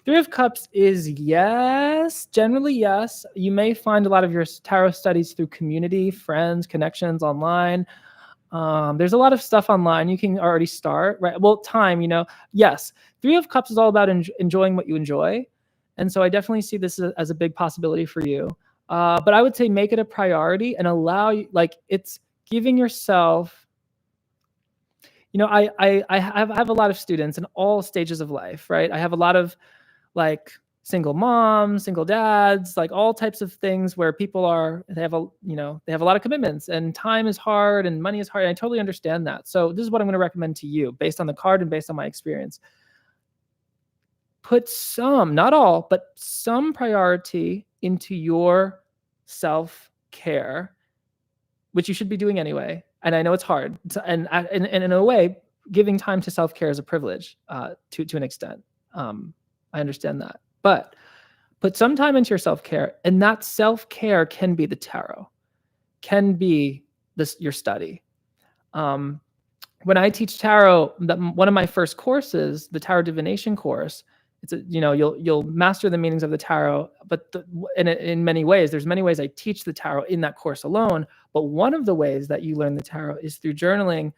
Three of Cups is yes. Generally, yes. You may find a lot of your tarot studies through community, friends, connections online. There's a lot of stuff online you can already start, right? Well, time, yes. Three of Cups is all about enjoying what you enjoy. And so I definitely see this as a big possibility for you. But I would say make it a priority and allow you, it's giving yourself, I have a lot of students in all stages of life, right? I have a lot of single moms, single dads, all types of things where people they have a lot of commitments, and time is hard and money is hard. And I totally understand that. So this is what I'm going to recommend to you based on the card and based on my experience. put some, not all, but some priority into your self-care, which you should be doing anyway. And I know it's hard. And in a way, giving time to self-care is a privilege to an extent. I understand that. But put some time into your self-care, and that self-care can be the tarot, can be your study. When I teach tarot, one of my first courses, the tarot divination course, it's you'll master the meanings of the tarot, but in many ways, there's many ways I teach the tarot in that course alone. But one of the ways that you learn the tarot is through journaling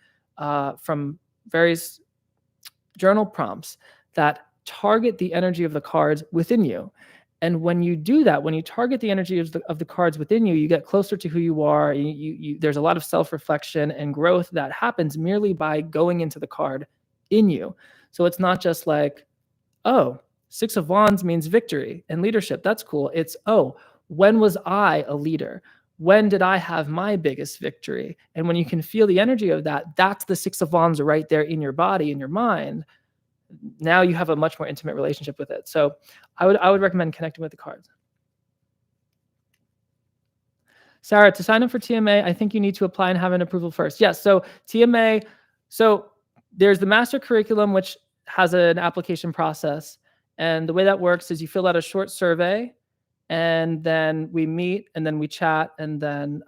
from various journal prompts that target the energy of the cards within you. And when you do that, when you target the energy of the cards within you, you get closer to who you are. There's a lot of self-reflection and growth that happens merely by going into the card in you. So it's not just like, oh, Six of Wands means victory and leadership. That's cool. It's, oh, when was I a leader? When did I have my biggest victory? And when you can feel the energy of that, that's the Six of Wands right there in your body, in your mind. Now you have a much more intimate relationship with it. So I would recommend connecting with the cards. Sarah, to sign up for TMA, I think you need to apply and have an approval first. Yes, so TMA, so there's the master curriculum, which has an application process. And the way that works is you fill out a short survey, and then we meet, and then we chat, and then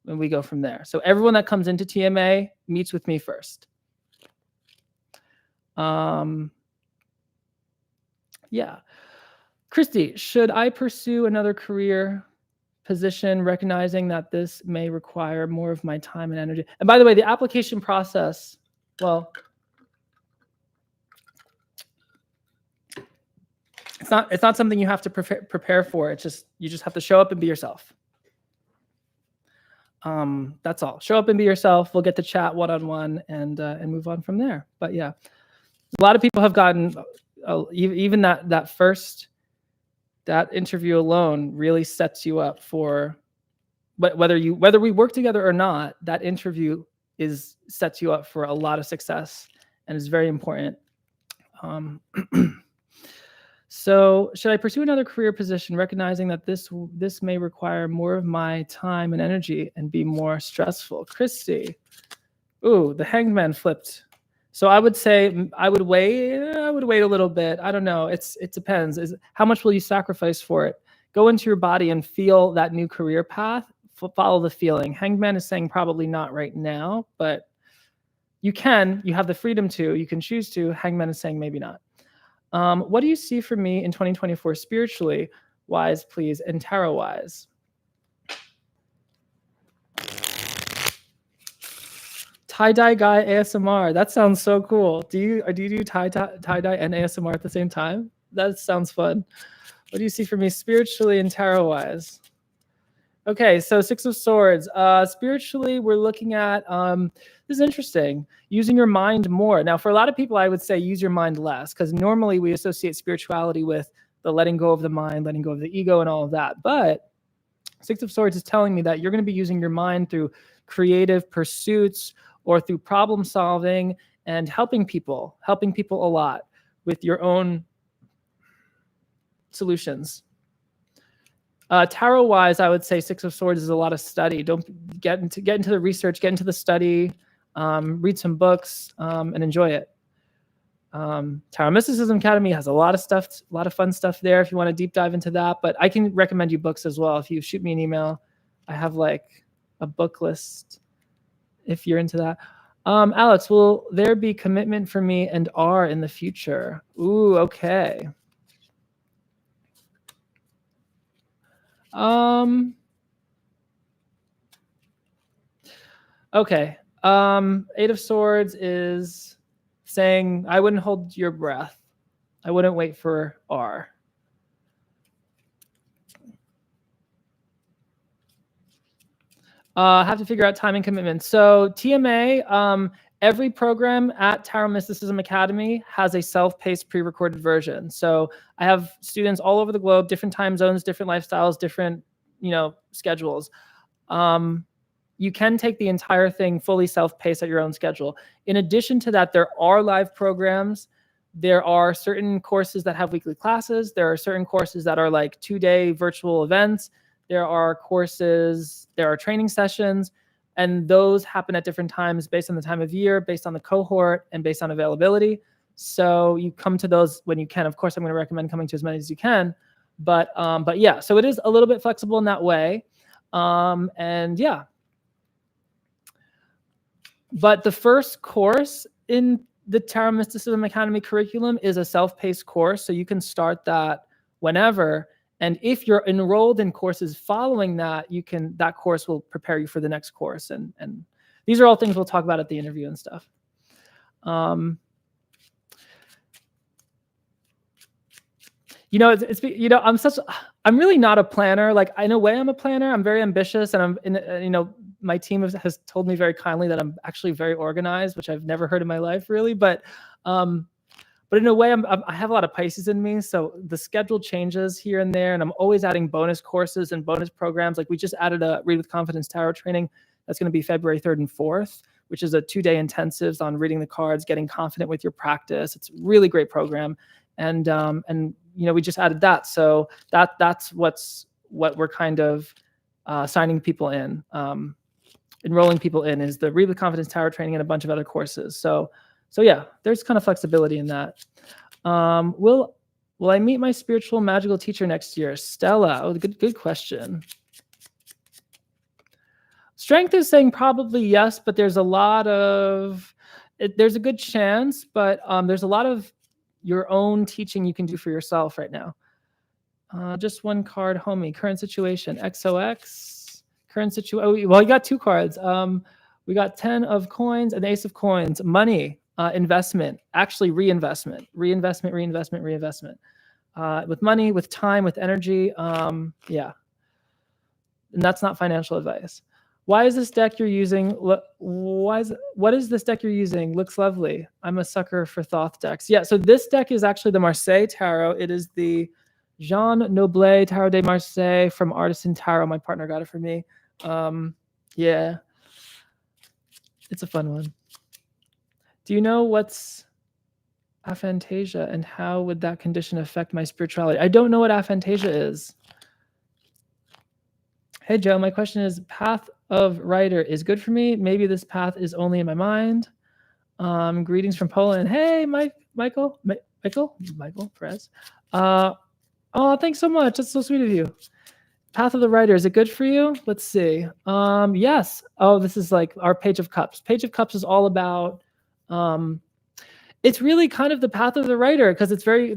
we go from there. So everyone that comes into TMA meets with me first. Yeah. Christy, should I pursue another career position, recognizing that this may require more of my time and energy? And by the way, the application process, well, it's not something you have to prepare for. It's just, you just have to show up and be yourself. That's all. Show up and be yourself. We'll get to chat one-on-one and move on from there. But yeah, a lot of people have gotten even that interview alone really sets you up for whether we work together or not. That interview sets you up for a lot of success and is very important. So should I pursue another career position, recognizing that this may require more of my time and energy and be more stressful? Christy, ooh, the Hanged Man flipped. So I would say I would wait a little bit. I don't know. It depends. How much will you sacrifice for it? Go into your body and feel that new career path. Follow the feeling. Hanged Man is saying probably not right now, but you have the freedom to. You can choose to. Hanged Man is saying maybe not. What do you see for me in 2024 spiritually wise, please, and tarot wise? Tie-dye guy ASMR. That sounds so cool. Do you do tie-dye and ASMR at the same time? That sounds fun. What do you see for me spiritually and tarot wise? Okay, so Six of Swords. Spiritually, we're looking at, this is interesting, using your mind more. Now, for a lot of people, I would say use your mind less, because normally we associate spirituality with the letting go of the mind, letting go of the ego, and all of that. But Six of Swords is telling me that you're going to be using your mind through creative pursuits or through problem solving and helping people a lot with your own solutions. Tarot wise, I would say Six of Swords is a lot of study. Don't get into the research, get into the study, read some books, and enjoy it. Tarot Mysticism Academy has a lot of stuff, a lot of fun stuff there if you want to deep dive into that. But I can recommend you books as well. If you shoot me an email, I have like a book list if you're into that. Alex, will there be commitment for me and R in the future? Ooh, okay. Okay. Eight of Swords is saying, I wouldn't hold your breath. I wouldn't wait for R. Have to figure out time and commitment. So TMA, every program at Tarot Mysticism Academy has a self-paced pre-recorded version. So I have students all over the globe, different time zones, different lifestyles, different, schedules. You can take the entire thing fully self-paced at your own schedule. In addition to that, there are live programs There are certain courses that have weekly classes. There are certain courses that are like 2-day virtual events. There are courses, there are training sessions, and those happen at different times based on the time of year, based on the cohort, and based on availability. So you come to those when you can. Of course, I'm going to recommend coming to as many as you can. But yeah, so it is a little bit flexible in that way. And yeah. But the first course in the Tarot Mysticism Academy curriculum is a self-paced course. So you can start that whenever. And if you're enrolled in courses following that, that course will prepare you for the next course. And these are all things we'll talk about at the interview and stuff. You know, I'm really not a planner. Like, in a way, I'm a planner. I'm very ambitious, and my team has told me very kindly that I'm actually very organized, which I've never heard in my life, really. But in a way, I have a lot of Pisces in me, so the schedule changes here and there, and I'm always adding bonus courses and bonus programs. Like, we just added a Read with Confidence Tarot training that's going to be February 3rd and 4th, which is a 2-day intensives on reading the cards, getting confident with your practice. It's a really great program. And we just added that. So that's what we're kind of signing people in, enrolling people in, is the Read with Confidence Tarot training and a bunch of other courses. So yeah, there's kind of flexibility in that. Will I meet my spiritual magical teacher next year? Stella, oh, good question. Strength is saying probably yes, but there's a good chance, but there's a lot of your own teaching you can do for yourself right now. Just one card, homie. Current situation, XOX. Current situation. Oh, well, you got 2 cards. We got 10 of coins and Ace of coins. Money, investment, actually reinvestment. With money, with time, with energy. Yeah. And that's not financial advice. Why is this deck you're using? What is this deck you're using? Looks lovely. I'm a sucker for Thoth decks. Yeah, so this deck is actually the Marseille Tarot. It is the Jean Noblet Tarot de Marseille from Artisan Tarot. My partner got it for me. Yeah, it's a fun one. Do you know what's aphantasia and how would that condition affect my spirituality? I don't know what aphantasia is. Hey, Joe, my question is, path of writer is good for me. Maybe this path is only in my mind. Greetings from Poland. Hey, Michael Perez. Oh, thanks so much. That's so sweet of you. Path of the writer, is it good for you? Let's see. Yes. Oh, this is like our Page of Cups. Page of Cups is all about, it's really kind of the path of the writer, because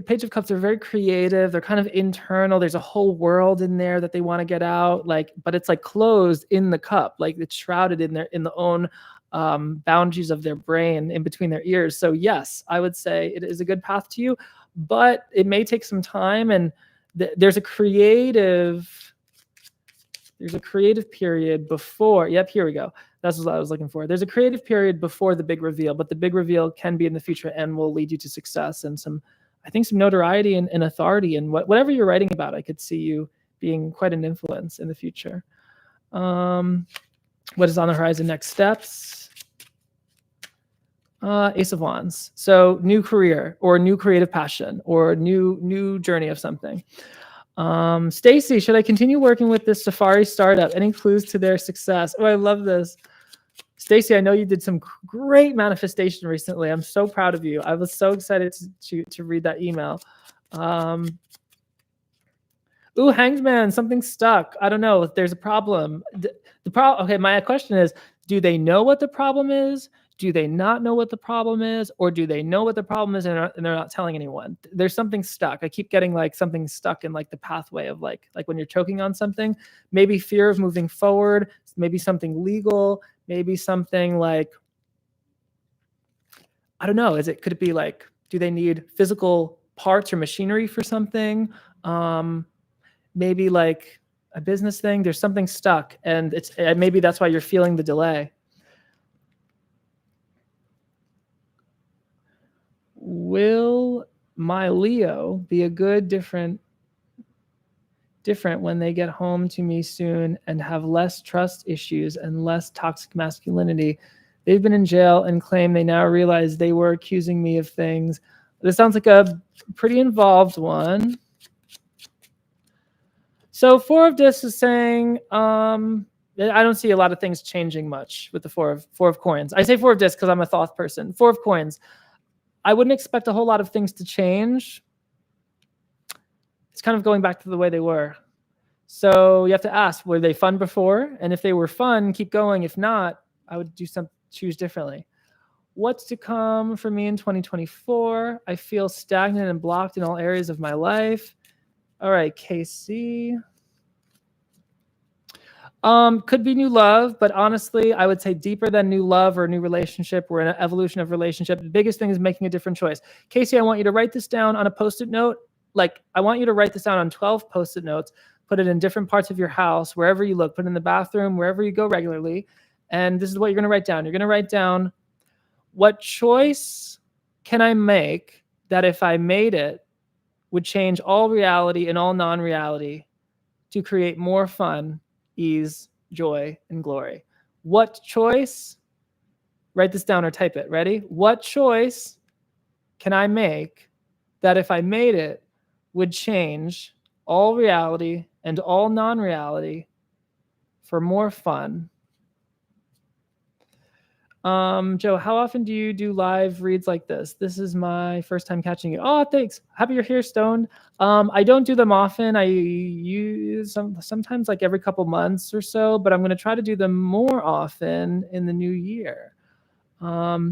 Page of Cups are very creative. They're kind of internal. There's a whole world in there that they want to get out, but it's like closed in the cup, like it's shrouded in the own boundaries of their brain, in between their ears. So yes, I would say it is a good path to you, but it may take some time. And there's a creative period before. Yep, here we go. That's what I was looking for. There's a creative period before the big reveal, but the big reveal can be in the future and will lead you to success and some notoriety and authority. And whatever you're writing about, I could see you being quite an influence in the future. What is on the horizon? Next steps. Ace of Wands. So new career or new creative passion or new journey of something. Stacy, should I continue working with this Safari startup? Any clues to their success? Oh, I love this. Stacy, I know you did some great manifestation recently. I'm so proud of you. I was so excited to read that email. Ooh, Hanged Man, something stuck. I don't know. There's a problem. Okay, my question is, do they know what the problem is? Do they not know what the problem is? Or do they know what the problem is and they're not telling anyone? There's something stuck. I keep getting like something stuck in like the pathway of like when you're choking on something, maybe fear of moving forward, maybe something legal, maybe something like, I don't know. Could it be like, do they need physical parts or machinery for something? Maybe like a business thing. There's something stuck, and maybe that's why you're feeling the delay. Will my Leo be a good different when they get home to me soon and have less trust issues and less toxic masculinity? They've been in jail and claim they now realize they were accusing me of things. This sounds like a pretty involved one. So Four of Discs is saying, I don't see a lot of things changing much with the Four of Coins. I say Four of Discs because I'm a Thoth person. Four of Coins. I wouldn't expect a whole lot of things to change. It's kind of going back to the way they were. So you have to ask, were they fun before? And if they were fun, keep going. If not, I would choose differently. What's to come for me in 2024? I feel stagnant and blocked in all areas of my life. All right, KC. Could be new love, but honestly, I would say deeper than new love or new relationship. We're in an evolution of relationship. The biggest thing is making a different choice. Casey, I want you to write this down on a Post-it note. Like, I want you to write this down on 12 Post-it notes, put it in different parts of your house, wherever you look, put it in the bathroom, wherever you go regularly. And this is what you're going to write down. You're going to write down, what choice can I make that if I made it would change all reality and all non-reality to create more fun, ease, joy, and glory? What choice, write this down or type it, ready? What choice can I make that if I made it would change all reality and all non-reality for more fun? Joe, how often do you do live reads like this? This is my first time catching you. Oh, thanks. Happy you're here, Stone. I don't do them often. I use sometimes like every couple months or so, but I'm going to try to do them more often in the new year. Hi,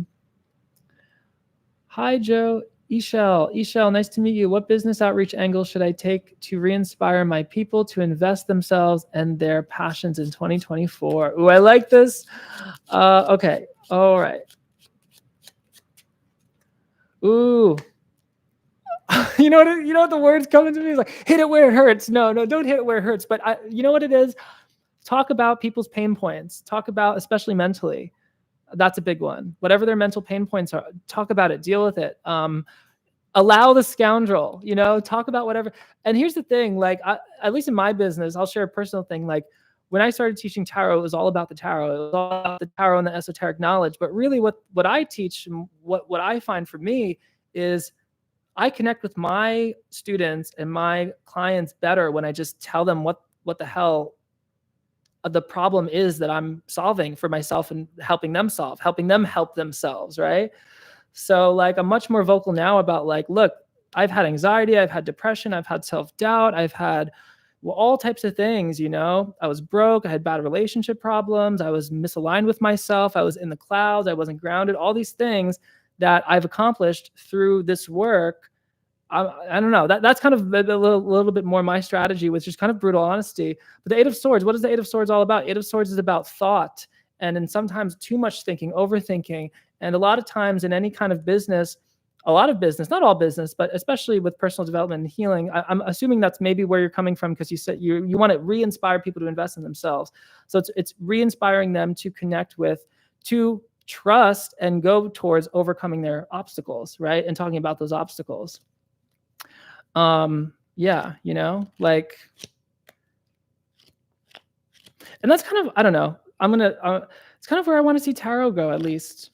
Joe. Ishel, nice to meet you. What business outreach angle should I take to re-inspire my people to invest themselves and their passions in 2024? Ooh, I like this. Okay. All right. Ooh. You know what the words coming to me is like, hit it where it hurts. No, don't hit it where it hurts. But you know what it is? Talk about people's pain points. Talk about, especially mentally. That's a big one. Whatever their mental pain points are, talk about it, deal with it. Allow the scoundrel, talk about whatever. And here's the thing, like, at least in my business, I'll share a personal thing. Like, when I started teaching tarot, it was all about the tarot. It was all about the tarot and the esoteric knowledge. But really what I teach and what I find for me is I connect with my students and my clients better when I just tell them what the hell the problem is that I'm solving for myself and helping them solve, helping them help themselves, right? So like, I'm much more vocal now about like, look, I've had anxiety, I've had depression, I've had self-doubt, I've had all types of things, I was broke, I had bad relationship problems, I was misaligned with myself, I was in the clouds, I wasn't grounded, all these things that I've accomplished through this work. I don't know. That's kind of a little bit more my strategy, which is kind of brutal honesty. But the Eight of Swords, what is the Eight of Swords all about? Eight of Swords is about thought, and sometimes too much thinking, overthinking. And a lot of times in any kind of business, a lot of business, not all business, but especially with personal development and healing, I'm assuming that's maybe where you're coming from, because you said you want to re-inspire people to invest in themselves. So it's re-inspiring them to connect with, to trust and go towards overcoming their obstacles, right? And talking about those obstacles. Yeah, like, and that's kind of, I don't know, it's kind of where I want to see tarot go, at least,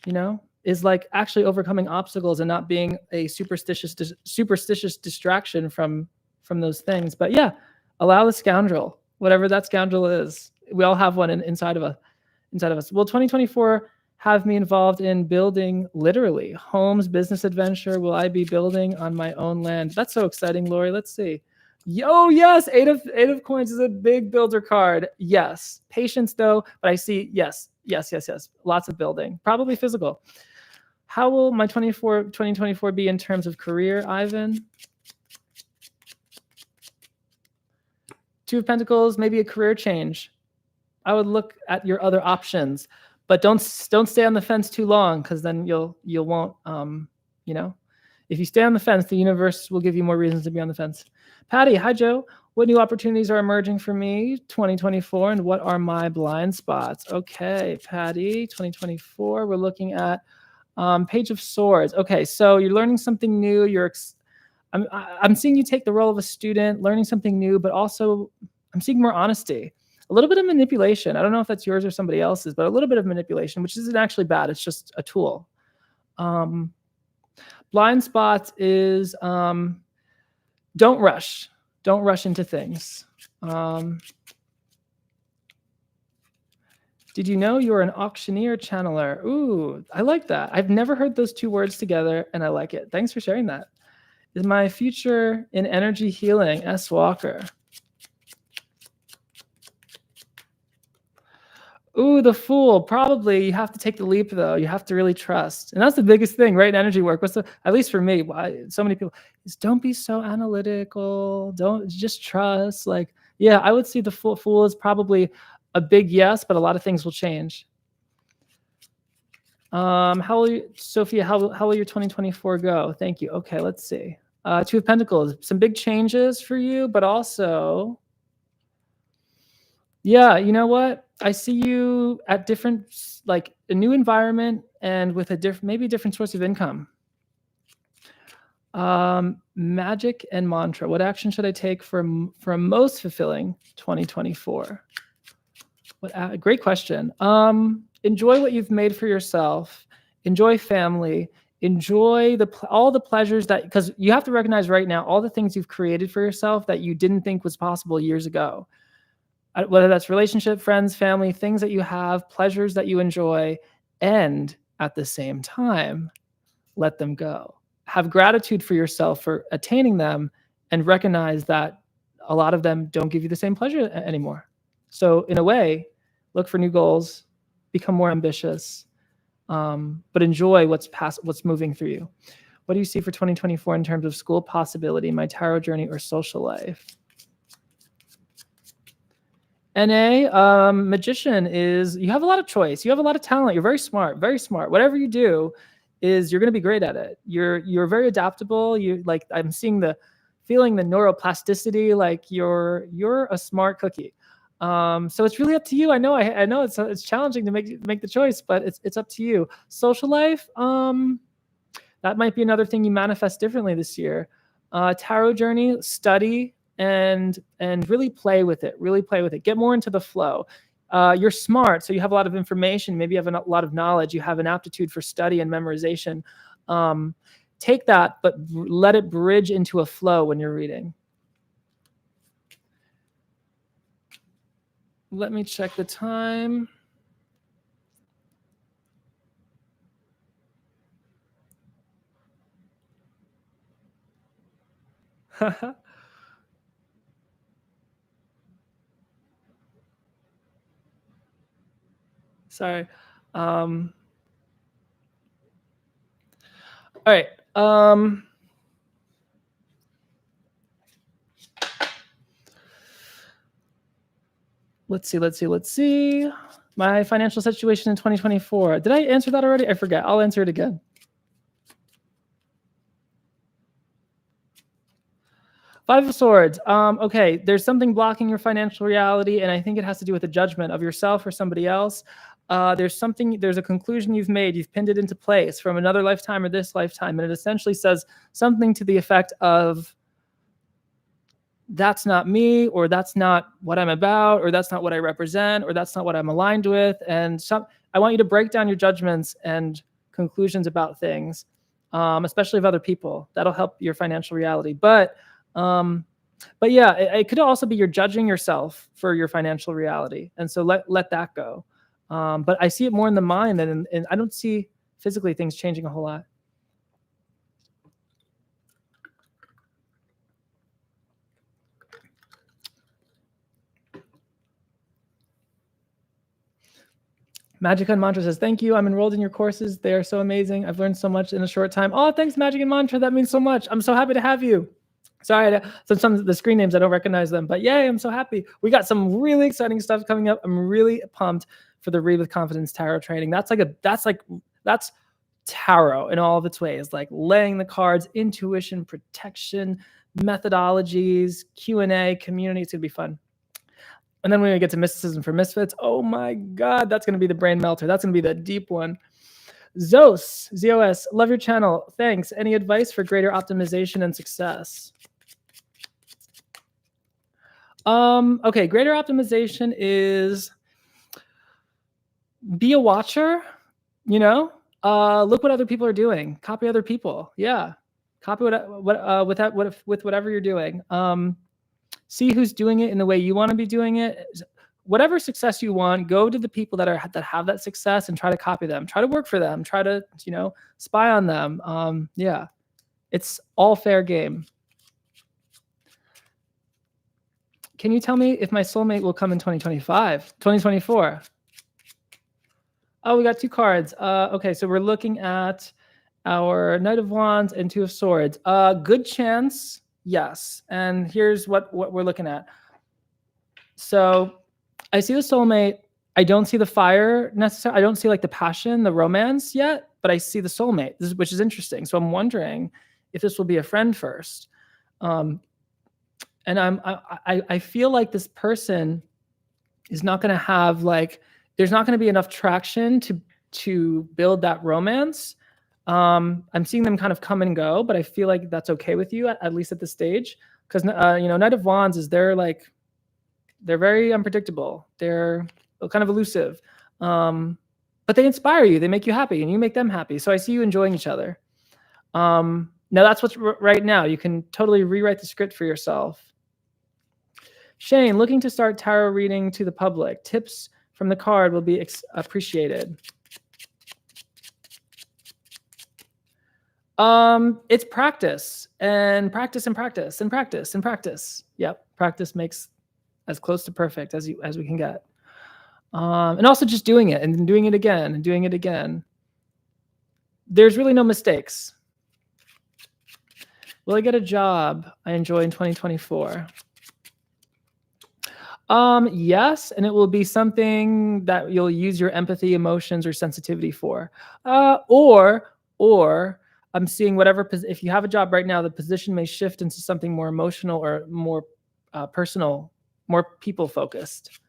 is like actually overcoming obstacles and not being a superstitious distraction from those things. But yeah, allow the scoundrel, whatever that scoundrel is. We all have one inside of us. Will 2024 have me involved in building, literally, homes, business adventure? Will I be building on my own land? That's so exciting, Lori. Let's see. Oh, yes. Eight of Coins is a big builder card. Yes. Patience, though. But I see, yes. Lots of building. Probably physical. How will my 2024 be in terms of career, Ivan? Two of Pentacles, maybe a career change. I would look at your other options. But don't stay on the fence too long, because then you won't, if you stay on the fence, the universe will give you more reasons to be on the fence. Patty, hi, Joe. What new opportunities are emerging for me 2024, and what are my blind spots? Okay, Patty, 2024, we're looking at Page of Swords. Okay, so you're learning something new. I'm seeing you take the role of a student, learning something new, but also I'm seeing more honesty. A little bit of manipulation. I don't know if that's yours or somebody else's, but a little bit of manipulation, which isn't actually bad. It's just a tool. Blind spots is don't rush. Don't rush into things. Did you know you're an auctioneer channeler? Ooh, I like that. I've never heard those two words together, and I like it. Thanks for sharing that. Is my future in energy healing? S. Walker. Ooh, the Fool. Probably you have to take the leap, though. You have to really trust. And that's the biggest thing, right? In energy work. At least for me, so many people, is don't be so analytical. Don't just trust. Like, yeah, I would see the Fool is probably a big yes, but a lot of things will change. How will you, Sophia, how will your 2024 go? Thank you. Okay, let's see. Two of Pentacles, some big changes for you, but also, yeah, you know what? I see you at different, like a new environment and with a maybe a different source of income. Magic and mantra. What action should I take for a most fulfilling 2024? Great question. Enjoy what you've made for yourself. Enjoy family. Enjoy all the pleasures that, because you have to recognize right now all the things you've created for yourself that you didn't think was possible years ago. Whether that's relationship, friends, family, things that you have, pleasures that you enjoy, and at the same time, let them go. Have gratitude for yourself for attaining them, and recognize that a lot of them don't give you the same pleasure anymore. So in a way, look for new goals, become more ambitious, but enjoy what's moving through you. What do you see for 2024 in terms of school possibility, my tarot journey, or social life? NA, magician is, you have a lot of choice. You have a lot of talent. You're very smart, very smart. Whatever you do you're going to be great at it. You're very adaptable. I'm feeling the neuroplasticity, like you're a smart cookie. So it's really up to you. I know it's challenging to make the choice, but it's up to you. Social life, that might be another thing you manifest differently this year. Tarot journey, study, and really play with it. Really play with it. Get more into the flow. You're smart, so you have a lot of information. Maybe you have a lot of knowledge. You have an aptitude for study and memorization. Take that, but let it bridge into a flow when you're reading. Let me check the time. Sorry. All right. Let's see. My financial situation in 2024. Did I answer that already? I forget. I'll answer it again. Five of Swords. Okay, there's something blocking your financial reality, and I think it has to do with the judgment of yourself or somebody else. There's a conclusion you've made. You've pinned it into place from another lifetime or this lifetime, and it essentially says something to the effect of, that's not me, or that's not what I'm about, or that's not what I represent, or that's not what I'm aligned with. And I want you to break down your judgments and conclusions about things, especially of other people. That'll help your financial reality. But yeah, it could also be you're judging yourself for your financial reality. And so let that go. But I see it more in the mind than I don't see physically things changing a whole lot. Magic and Mantra says, thank you. I'm enrolled in your courses. They are so amazing. I've learned so much in a short time. Oh, thanks, Magic and Mantra. That means so much. I'm so happy to have you. Sorry, some of the screen names, I don't recognize them, but yay, I'm so happy. We got some really exciting stuff coming up. I'm really pumped for the Read with Confidence Tarot training. That's tarot in all of its ways, like laying the cards, intuition, protection, methodologies, Q&A, community. It's going to be fun. And then when we get to Mysticism for Misfits, oh my God, that's going to be the brain melter. That's going to be the deep one. Zos, Z-O-S, love your channel. Thanks. Any advice for greater optimization and success? Okay, greater optimization is be a watcher, Look what other people are doing. Copy other people. Yeah. Copy with whatever you're doing. See who's doing it in the way you want to be doing it. Whatever success you want, go to the people that have that success and try to copy them. Try to work for them. Try to, spy on them. Yeah. It's all fair game. Can you tell me if my soulmate will come in 2025, 2024? Oh, we got 2 cards. Okay, so we're looking at our Knight of Wands and 2 of Swords. Good chance, yes. And here's what we're looking at. So I see the soulmate. I don't see the fire necessarily. I don't see like the passion, the romance yet, but I see the soulmate, which is interesting. So I'm wondering if this will be a friend first. And I feel like this person is not going to have there's not going to be enough traction to build that romance. I'm seeing them kind of come and go, but I feel like that's okay with you at least at this stage, because Knight of Wands is they're very unpredictable. They're kind of elusive, but they inspire you. They make you happy, and you make them happy. So I see you enjoying each other. Now that's what's right now. You can totally rewrite the script for yourself. Shane, looking to start tarot reading to the public. Tips from the card will be appreciated. It's practice and practice and practice and practice and practice. Yep, practice makes as close to perfect as we can get. And also just doing it and doing it again and doing it again. There's really no mistakes. Will I get a job I enjoy in 2024? Yes, and it will be something that you'll use your empathy, emotions, or sensitivity for. Or I'm seeing if you have a job right now, the position may shift into something more emotional or more personal, more people focused.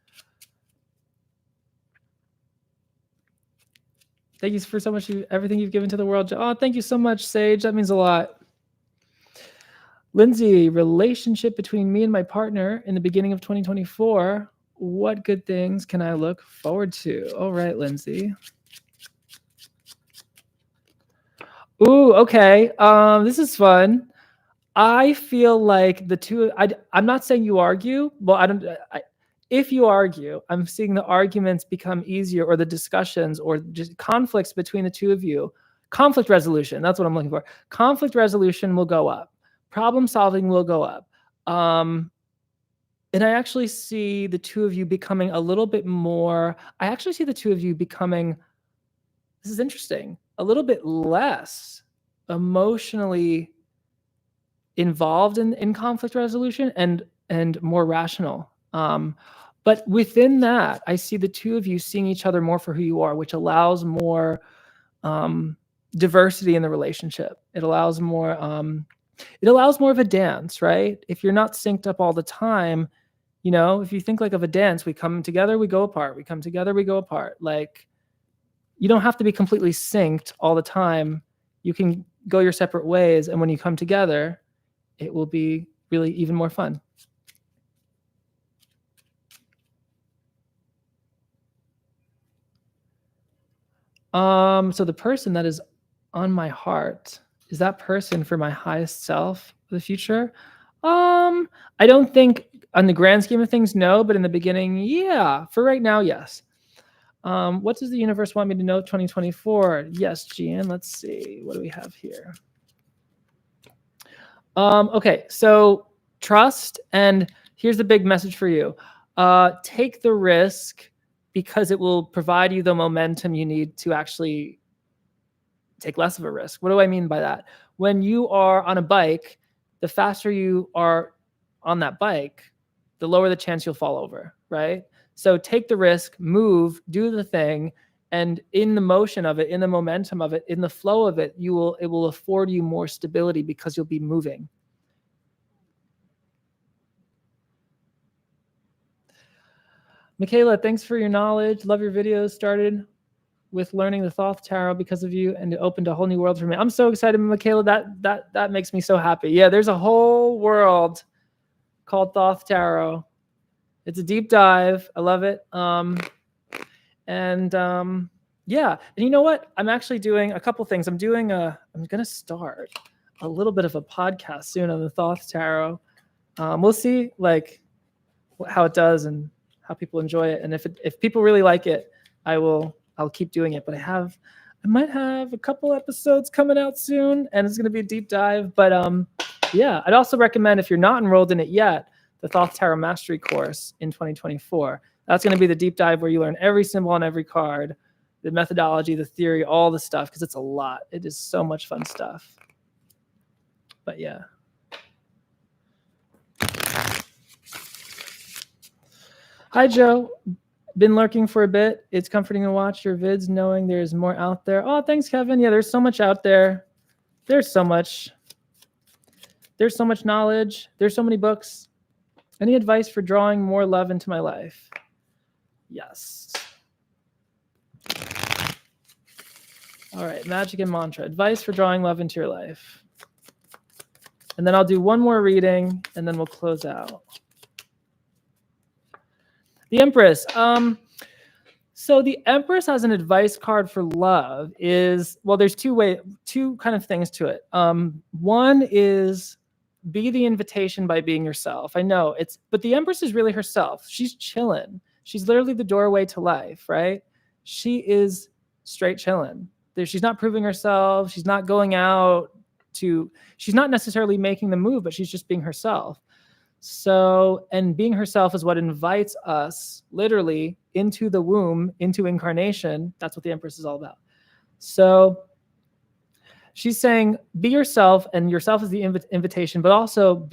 Thank you for so much, everything you've given to the world. Oh, thank you so much, Sage. That means a lot. Lindsay, relationship between me and my partner in the beginning of 2024. What good things can I look forward to? All right, Lindsay. Ooh, okay. This is fun. I feel like the two. I'm not saying you argue. Well, if you argue, I'm seeing the arguments become easier, or the discussions, or just conflicts between the two of you. Conflict resolution. That's what I'm looking for. Conflict resolution will go up. Problem solving will go up. And I actually see the two of you becoming a little bit more. I actually see the two of you becoming. This is interesting. A little bit less emotionally involved in conflict resolution and more rational. But within that, I see the two of you seeing each other more for who you are, which allows more diversity in the relationship. It allows more of a dance, right? If you're not synced up all the time, if you think of a dance, we come together, we go apart. We come together, we go apart. You don't have to be completely synced all the time. You can go your separate ways. And when you come together, it will be really even more fun. So the person that is on my heart, is that person for my highest self for the future? I don't think on the grand scheme of things, no, but in the beginning, yeah. For right now, yes. What does the universe want me to know 2024? Yes, Gian, let's see. What do we have here? Okay, so trust, and here's the big message for you. Take the risk, because it will provide you the momentum you need to actually take less of a risk. What do I mean by that? When you are on a bike, the faster you are on that bike, the lower the chance you'll fall over, right? So take the risk, move, do the thing, and in the motion of it, in the momentum of it, in the flow of it, it will afford you more stability because you'll be moving. Michaela, thanks for your knowledge. Love your videos. Started with learning the Thoth Tarot because of you, and it opened a whole new world for me. I'm so excited, Michaela. That makes me so happy. Yeah, there's a whole world called Thoth Tarot. It's a deep dive. I love it. yeah. And you know what? I'm actually doing a couple things. I'm going to start a little bit of a podcast soon on the Thoth Tarot. We'll see like how it does and how people enjoy it. And if people really like it, I'll keep doing it. But I might have a couple episodes coming out soon, and it's going to be a deep dive. But yeah, I'd also recommend, if you're not enrolled in it yet, the Thoth Tarot Mastery course in 2024. That's going to be the deep dive where you learn every symbol on every card, the methodology, the theory, all the stuff, because it's a lot. It is so much fun stuff. But yeah. Hi, Joe. Been lurking for a bit. It's comforting to watch your vids knowing there's more out there. Oh, thanks, Kevin. Yeah, there's so much out there. There's so much knowledge. There's so many books. Any advice for drawing more love into my life? Yes. All right, magic and mantra. Advice for drawing love into your life. And then I'll do one more reading, and then we'll close out. The Empress. So the Empress as an advice card for love is, well, there's two kind of things to it. One is be the invitation by being yourself. I know but the Empress is really herself. She's chilling. She's literally the doorway to life, right? She is straight chilling. She's not proving herself. She's not going out she's not necessarily making the move, but she's just being herself. So, and being herself is what invites us literally into the womb, into incarnation. That's what the Empress is all about. So she's saying, be yourself, and yourself is the invitation, but also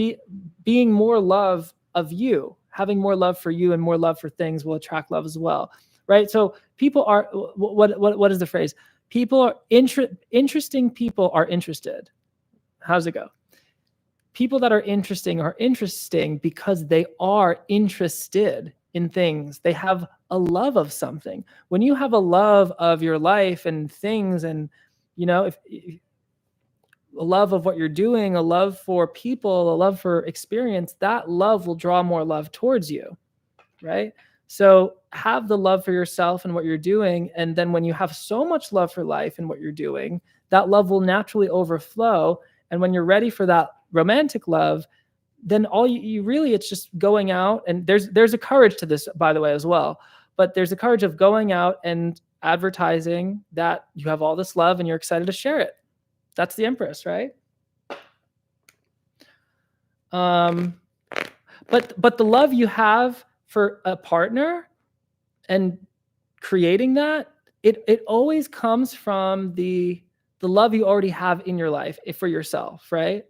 being more love of you, having more love for you and more love for things will attract love as well, right? So people are, what is the phrase? People are interesting people are interested. How's it go? People that are interesting because they are interested in things. They have a love of something. When you have a love of your life and things, and if a love of what you're doing, a love for people, a love for experience, that love will draw more love towards you, right? So have the love for yourself and what you're doing. And then when you have so much love for life and what you're doing, that love will naturally overflow. And when you're ready for that romantic love, then all you really, it's just going out. And there's a courage to this, by the way, as well. But there's a courage of going out and advertising that you have all this love and you're excited to share it. That's the Empress, right? But the love you have for a partner and creating that, it always comes from the love you already have in your life for yourself, right?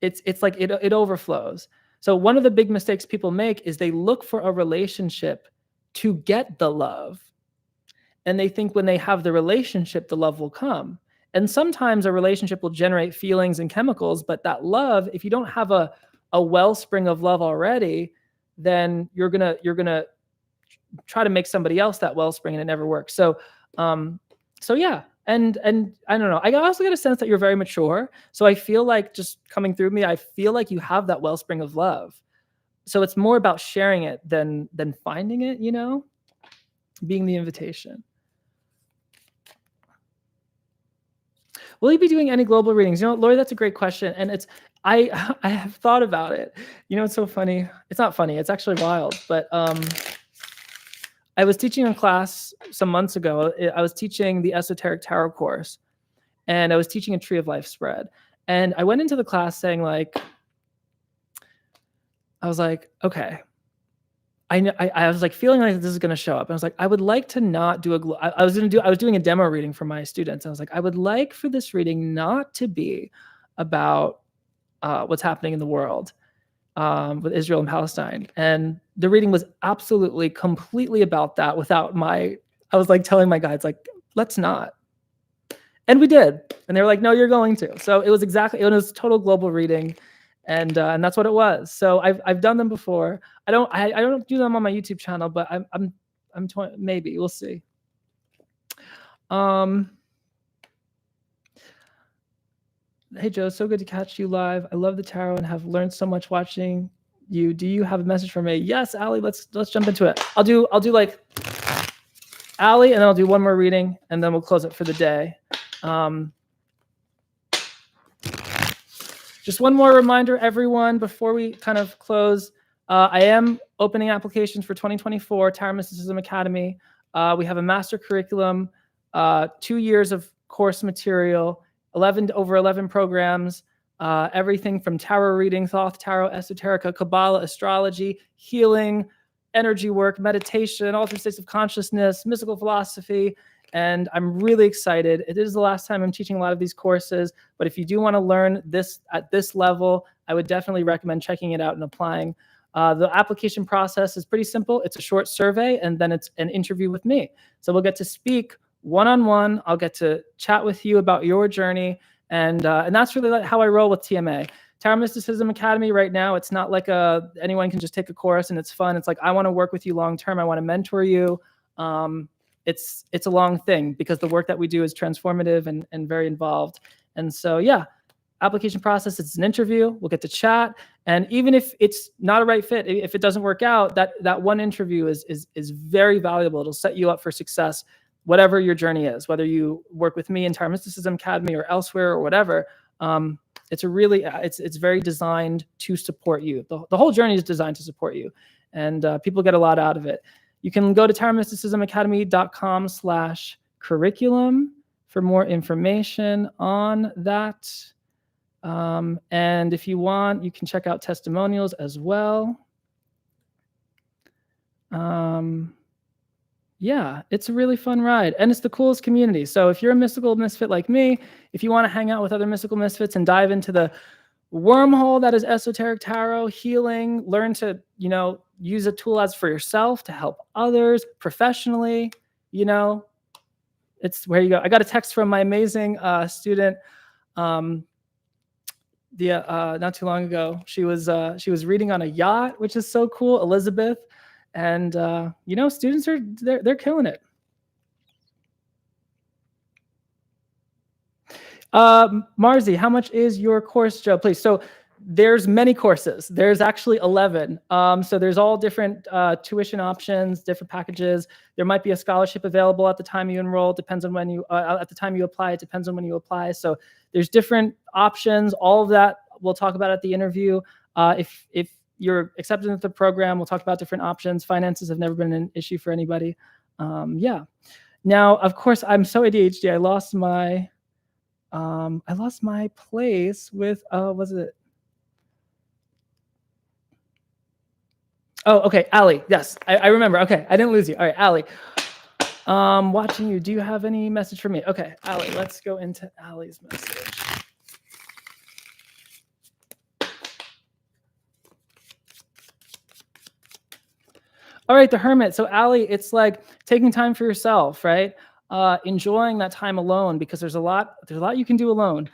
It's like it overflows. So one of the big mistakes people make is they look for a relationship to get the love. And they think when they have the relationship, the love will come. And sometimes a relationship will generate feelings and chemicals, but that love, if you don't have a wellspring of love already, then you're gonna try to make somebody else that wellspring, and it never works. So yeah. And I don't know. I also get a sense that you're very mature. So I feel like, just coming through me, I feel like you have that wellspring of love. So it's more about sharing it than finding it, being the invitation. Will you be doing any global readings? Lori, that's a great question. And I have thought about it. It's so funny. It's not funny. It's actually wild. But I was teaching a class some months ago. I was teaching the Esoteric Tarot course, and I was teaching a Tree of Life spread. And I went into the class saying, I was like, okay, I was like feeling like this is going to show up. And I was like, I would like to not do I was doing a demo reading for my students. I was like, I would like for this reading not to be about what's happening in the world with Israel and Palestine. And the reading was absolutely, completely about that I was like telling my guides, like, let's not. And we did. And they were like, no, you're going to. So it was total global reading. And that's what it was. So I've done them before. I don't do them on my YouTube channel, but I'm maybe we'll see. Hey Joe, so good to catch you live. I love the tarot and have learned so much watching you. Do you have a message for me? Yes, Ali. Let's jump into it. I'll do like Allie, and then I'll do one more reading, and then we'll close it for the day. Just one more reminder, everyone, before we kind of close. I am opening applications for 2024 Tarot Mysticism Academy. We have a master curriculum, 2 years of course material, over 11 programs, everything from tarot reading, Thoth Tarot, Esoteric, Kabbalah, astrology, healing, energy work, meditation, altered states of consciousness, mystical philosophy. And I'm really excited. It is the last time I'm teaching a lot of these courses, but if you do want to learn this at this level, I would definitely recommend checking it out and applying. The application process is pretty simple. It's a short survey, and then it's an interview with me. So we'll get to speak one-on-one. I'll get to chat with you about your journey, and that's really how I roll with TMA. Tarot Mysticism Academy right now, it's not like anyone can just take a course and it's fun. It's like, I want to work with you long-term. I want to mentor you. It's a long thing because the work that we do is transformative and very involved. And so, yeah, application process, it's an interview. We'll get to chat. And even if it's not a right fit, if it doesn't work out, that one interview is very valuable. It'll set you up for success, whatever your journey is, whether you work with me in Tarot Mysticism Academy or elsewhere or whatever. It's very designed to support you. The whole journey is designed to support you, and people get a lot out of it. You can go to tarotmysticismacademy.com/curriculum for more information on that. And if you want, you can check out testimonials as well. Yeah, it's a really fun ride, and it's the coolest community. So if you're a mystical misfit like me, if you want to hang out with other mystical misfits and dive into the wormhole that is esoteric tarot, healing, learn to, use a tool as for yourself to help others professionally, it's where you go. I got a text from my amazing student not too long ago. She was reading on a yacht, which is so cool, Elizabeth. And students they're killing it. Marzi, how much is your course, Joe? Please. So there's many courses. There's actually 11. So there's all different tuition options, different packages. There might be a scholarship available at the time you enroll. Depends on when at the time you apply. It depends on when you apply. So there's different options. All of that we'll talk about at the interview. If you're accepted into the program, we'll talk about different options. Finances have never been an issue for anybody. Yeah. Now, of course, I'm so ADHD. I lost my place with, was it? Oh, okay, Allie. Yes, I remember. Okay, I didn't lose you. All right, Allie. Watching you. Do you have any message for me? Okay, Allie, let's go into Allie's message. All right, the Hermit. So Allie, it's like taking time for yourself, right? Enjoying that time alone, because there's a lot you can do alone.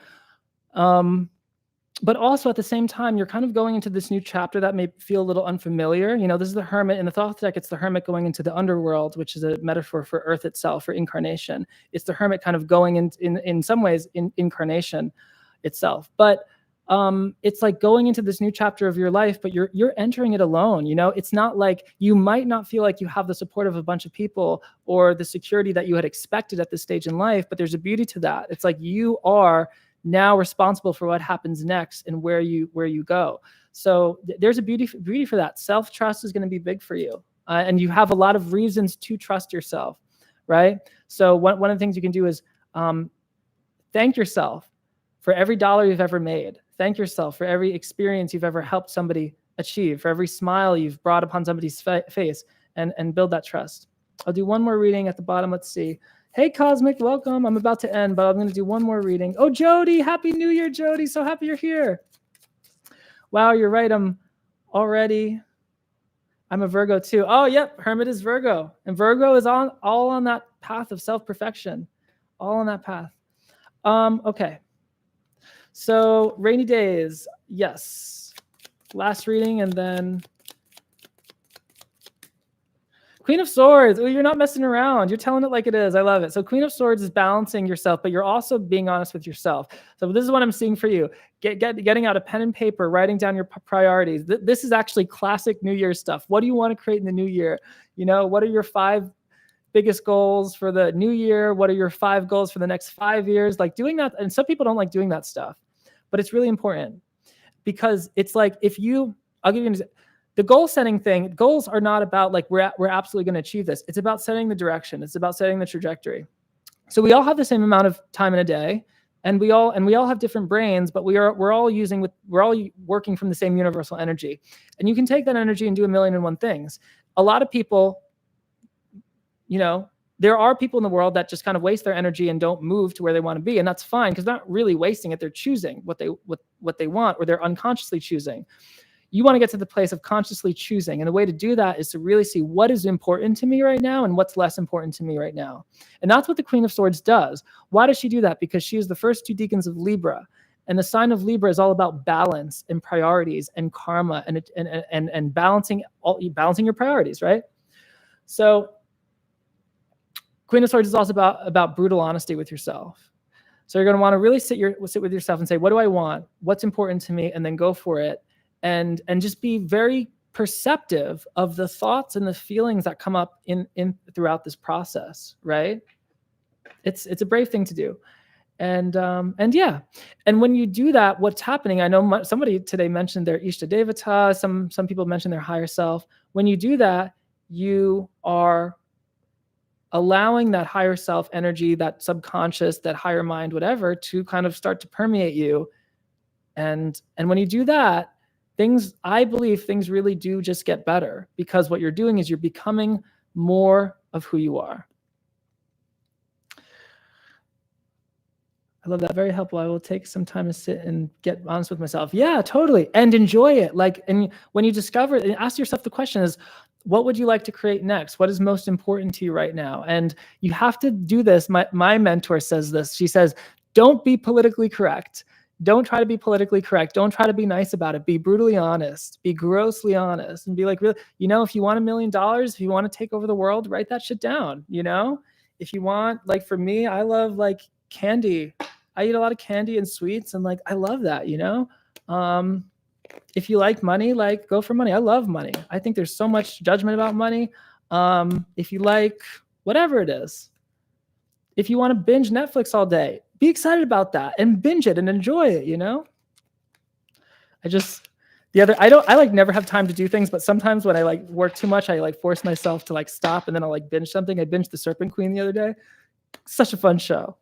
But also at the same time, you're kind of going into this new chapter that may feel a little unfamiliar. This is the Hermit. In the Thoth deck, it's the Hermit going into the underworld, which is a metaphor for Earth itself, for incarnation. It's the Hermit kind of going in some ways in incarnation itself. But it's like going into this new chapter of your life, but you're entering it alone. It's not like, you might not feel like you have the support of a bunch of people or the security that you had expected at this stage in life, but there's a beauty to that. It's like you are now responsible for what happens next and where you go. So there's a beauty for that. Self-trust is going to be big for you. And you have a lot of reasons to trust yourself, right? So one of the things you can do is thank yourself for every dollar you've ever made. Thank yourself for every experience you've ever helped somebody achieve, for every smile you've brought upon somebody's face, and build that trust. I'll do one more reading at the bottom. Let's see. Hey, Cosmic, welcome. I'm about to end, but I'm going to do one more reading. Oh, Jody, Happy New Year, Jody. So happy you're here. Wow, you're right. I'm a Virgo too. Oh, yep, Hermit is Virgo. And Virgo is all on that path of self-perfection. All on that path. Okay. So rainy days, yes. Last reading, and then Queen of Swords. Oh, you're not messing around. You're telling it like it is. I love it. So Queen of Swords is balancing yourself, but you're also being honest with yourself. So this is what I'm seeing for you. Getting out a pen and paper, writing down your priorities. This is actually classic New Year's stuff. What do you want to create in the new year? What are your 5 biggest goals for the new year? What are your 5 goals for the next 5 years? Like doing that. And some people don't like doing that stuff, but it's really important because it's like, I'll give you an example. The goal setting thing, goals are not about like, we're absolutely going to achieve this. It's about setting the direction. It's about setting the trajectory. So we all have the same amount of time in a day, and we all have different brains, but we're all working from the same universal energy. And you can take that energy and do 1,000,001 things. A lot of people, there are people in the world that just kind of waste their energy and don't move to where they want to be. And that's fine, because they're not really wasting it. They're choosing what they want, or they're unconsciously choosing. You want to get to the place of consciously choosing. And the way to do that is to really see what is important to me right now and what's less important to me right now. And that's what the Queen of Swords does. Why does she do that? Because she is the first 2 decans of Libra. And the sign of Libra is all about balance and priorities and karma and balancing your priorities, right? So Queen of Swords is also about brutal honesty with yourself. So you're going to want to really sit with yourself and say, what do I want? What's important to me? And then go for it. And just be very perceptive of the thoughts and the feelings that come up in throughout this process, right? It's a brave thing to do. And yeah. And when you do that, what's happening, I know somebody today mentioned their Ishta Devata, some people mentioned their higher self. When you do that, you are allowing that higher self energy, that subconscious, that higher mind, whatever, to kind of start to permeate you. And when you do that, I believe things really do just get better, because what you're doing is you're becoming more of who you are. I love that. Very helpful. I will take some time to sit and get honest with myself. Yeah, totally. And enjoy it. And when you discover it, ask yourself the question is, what would you like to create next? What is most important to you right now? And you have to do this. My mentor says this. She says, don't be politically correct. Don't try to be politically correct. Don't try to be nice about it. Be brutally honest. Be grossly honest. And be like, really, if you want $1 million, if you want to take over the world, write that shit down. If you want, like for me, I love like candy. I eat a lot of candy and sweets, and like I love that. If you like money, like go for money. I love money. I think there's so much judgment about money. If you like whatever it is, if you want to binge Netflix all day, be excited about that and binge it and enjoy it, I like never have time to do things, but sometimes when I like work too much, I like force myself to like stop, and then I'll like binge something. I binged The Serpent Queen the other day. Such a fun show.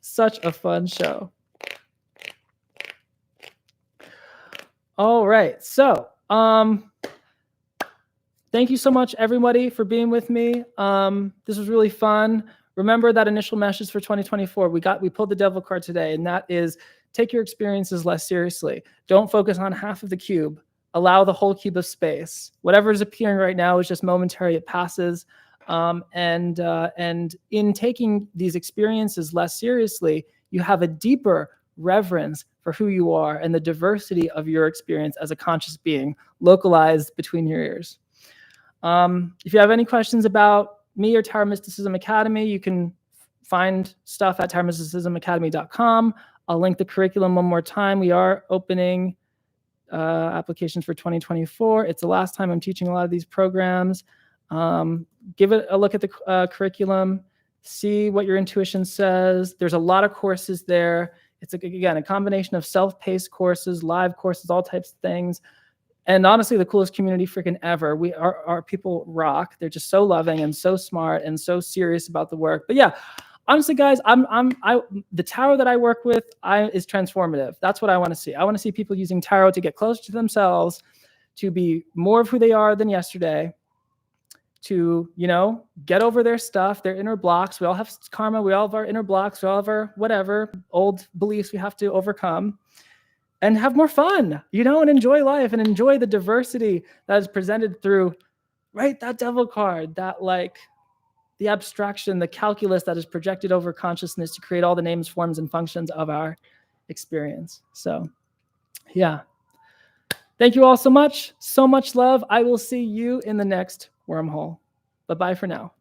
All right. So, thank you so much, everybody, for being with me. This was really fun. Remember that initial message for 2024. We pulled the devil card today, and that is take your experiences less seriously. Don't focus on half of the cube. Allow the whole cube of space. Whatever is appearing right now is just momentary. It passes. And in taking these experiences less seriously, you have a deeper reverence for who you are and the diversity of your experience as a conscious being, localized between your ears. If you have any questions about me or Tarot Mysticism Academy, you can find stuff at tarotmysticismacademy.com. I'll link the curriculum one more time. We are opening applications for 2024. It's the last time I'm teaching a lot of these programs. Give it a look at the curriculum, see what your intuition says. There's a lot of courses there. It's, again, a combination of self-paced courses, live courses, all types of things. And honestly, the coolest community freaking ever. Our people rock. They're just so loving and so smart and so serious about the work. But yeah, honestly, guys, the tarot that I work with is transformative. That's what I want to see. I want to see people using tarot to get closer to themselves, to be more of who they are than yesterday, to, get over their stuff, their inner blocks. We all have karma. We all have our inner blocks. We all have our whatever old beliefs we have to overcome. And have more fun, and enjoy life and enjoy the diversity that is presented through, right, that devil card, that like the abstraction, the calculus that is projected over consciousness to create all the names, forms, and functions of our experience. So, yeah. Thank you all so much. So much love. I will see you in the next wormhole. Bye-bye for now.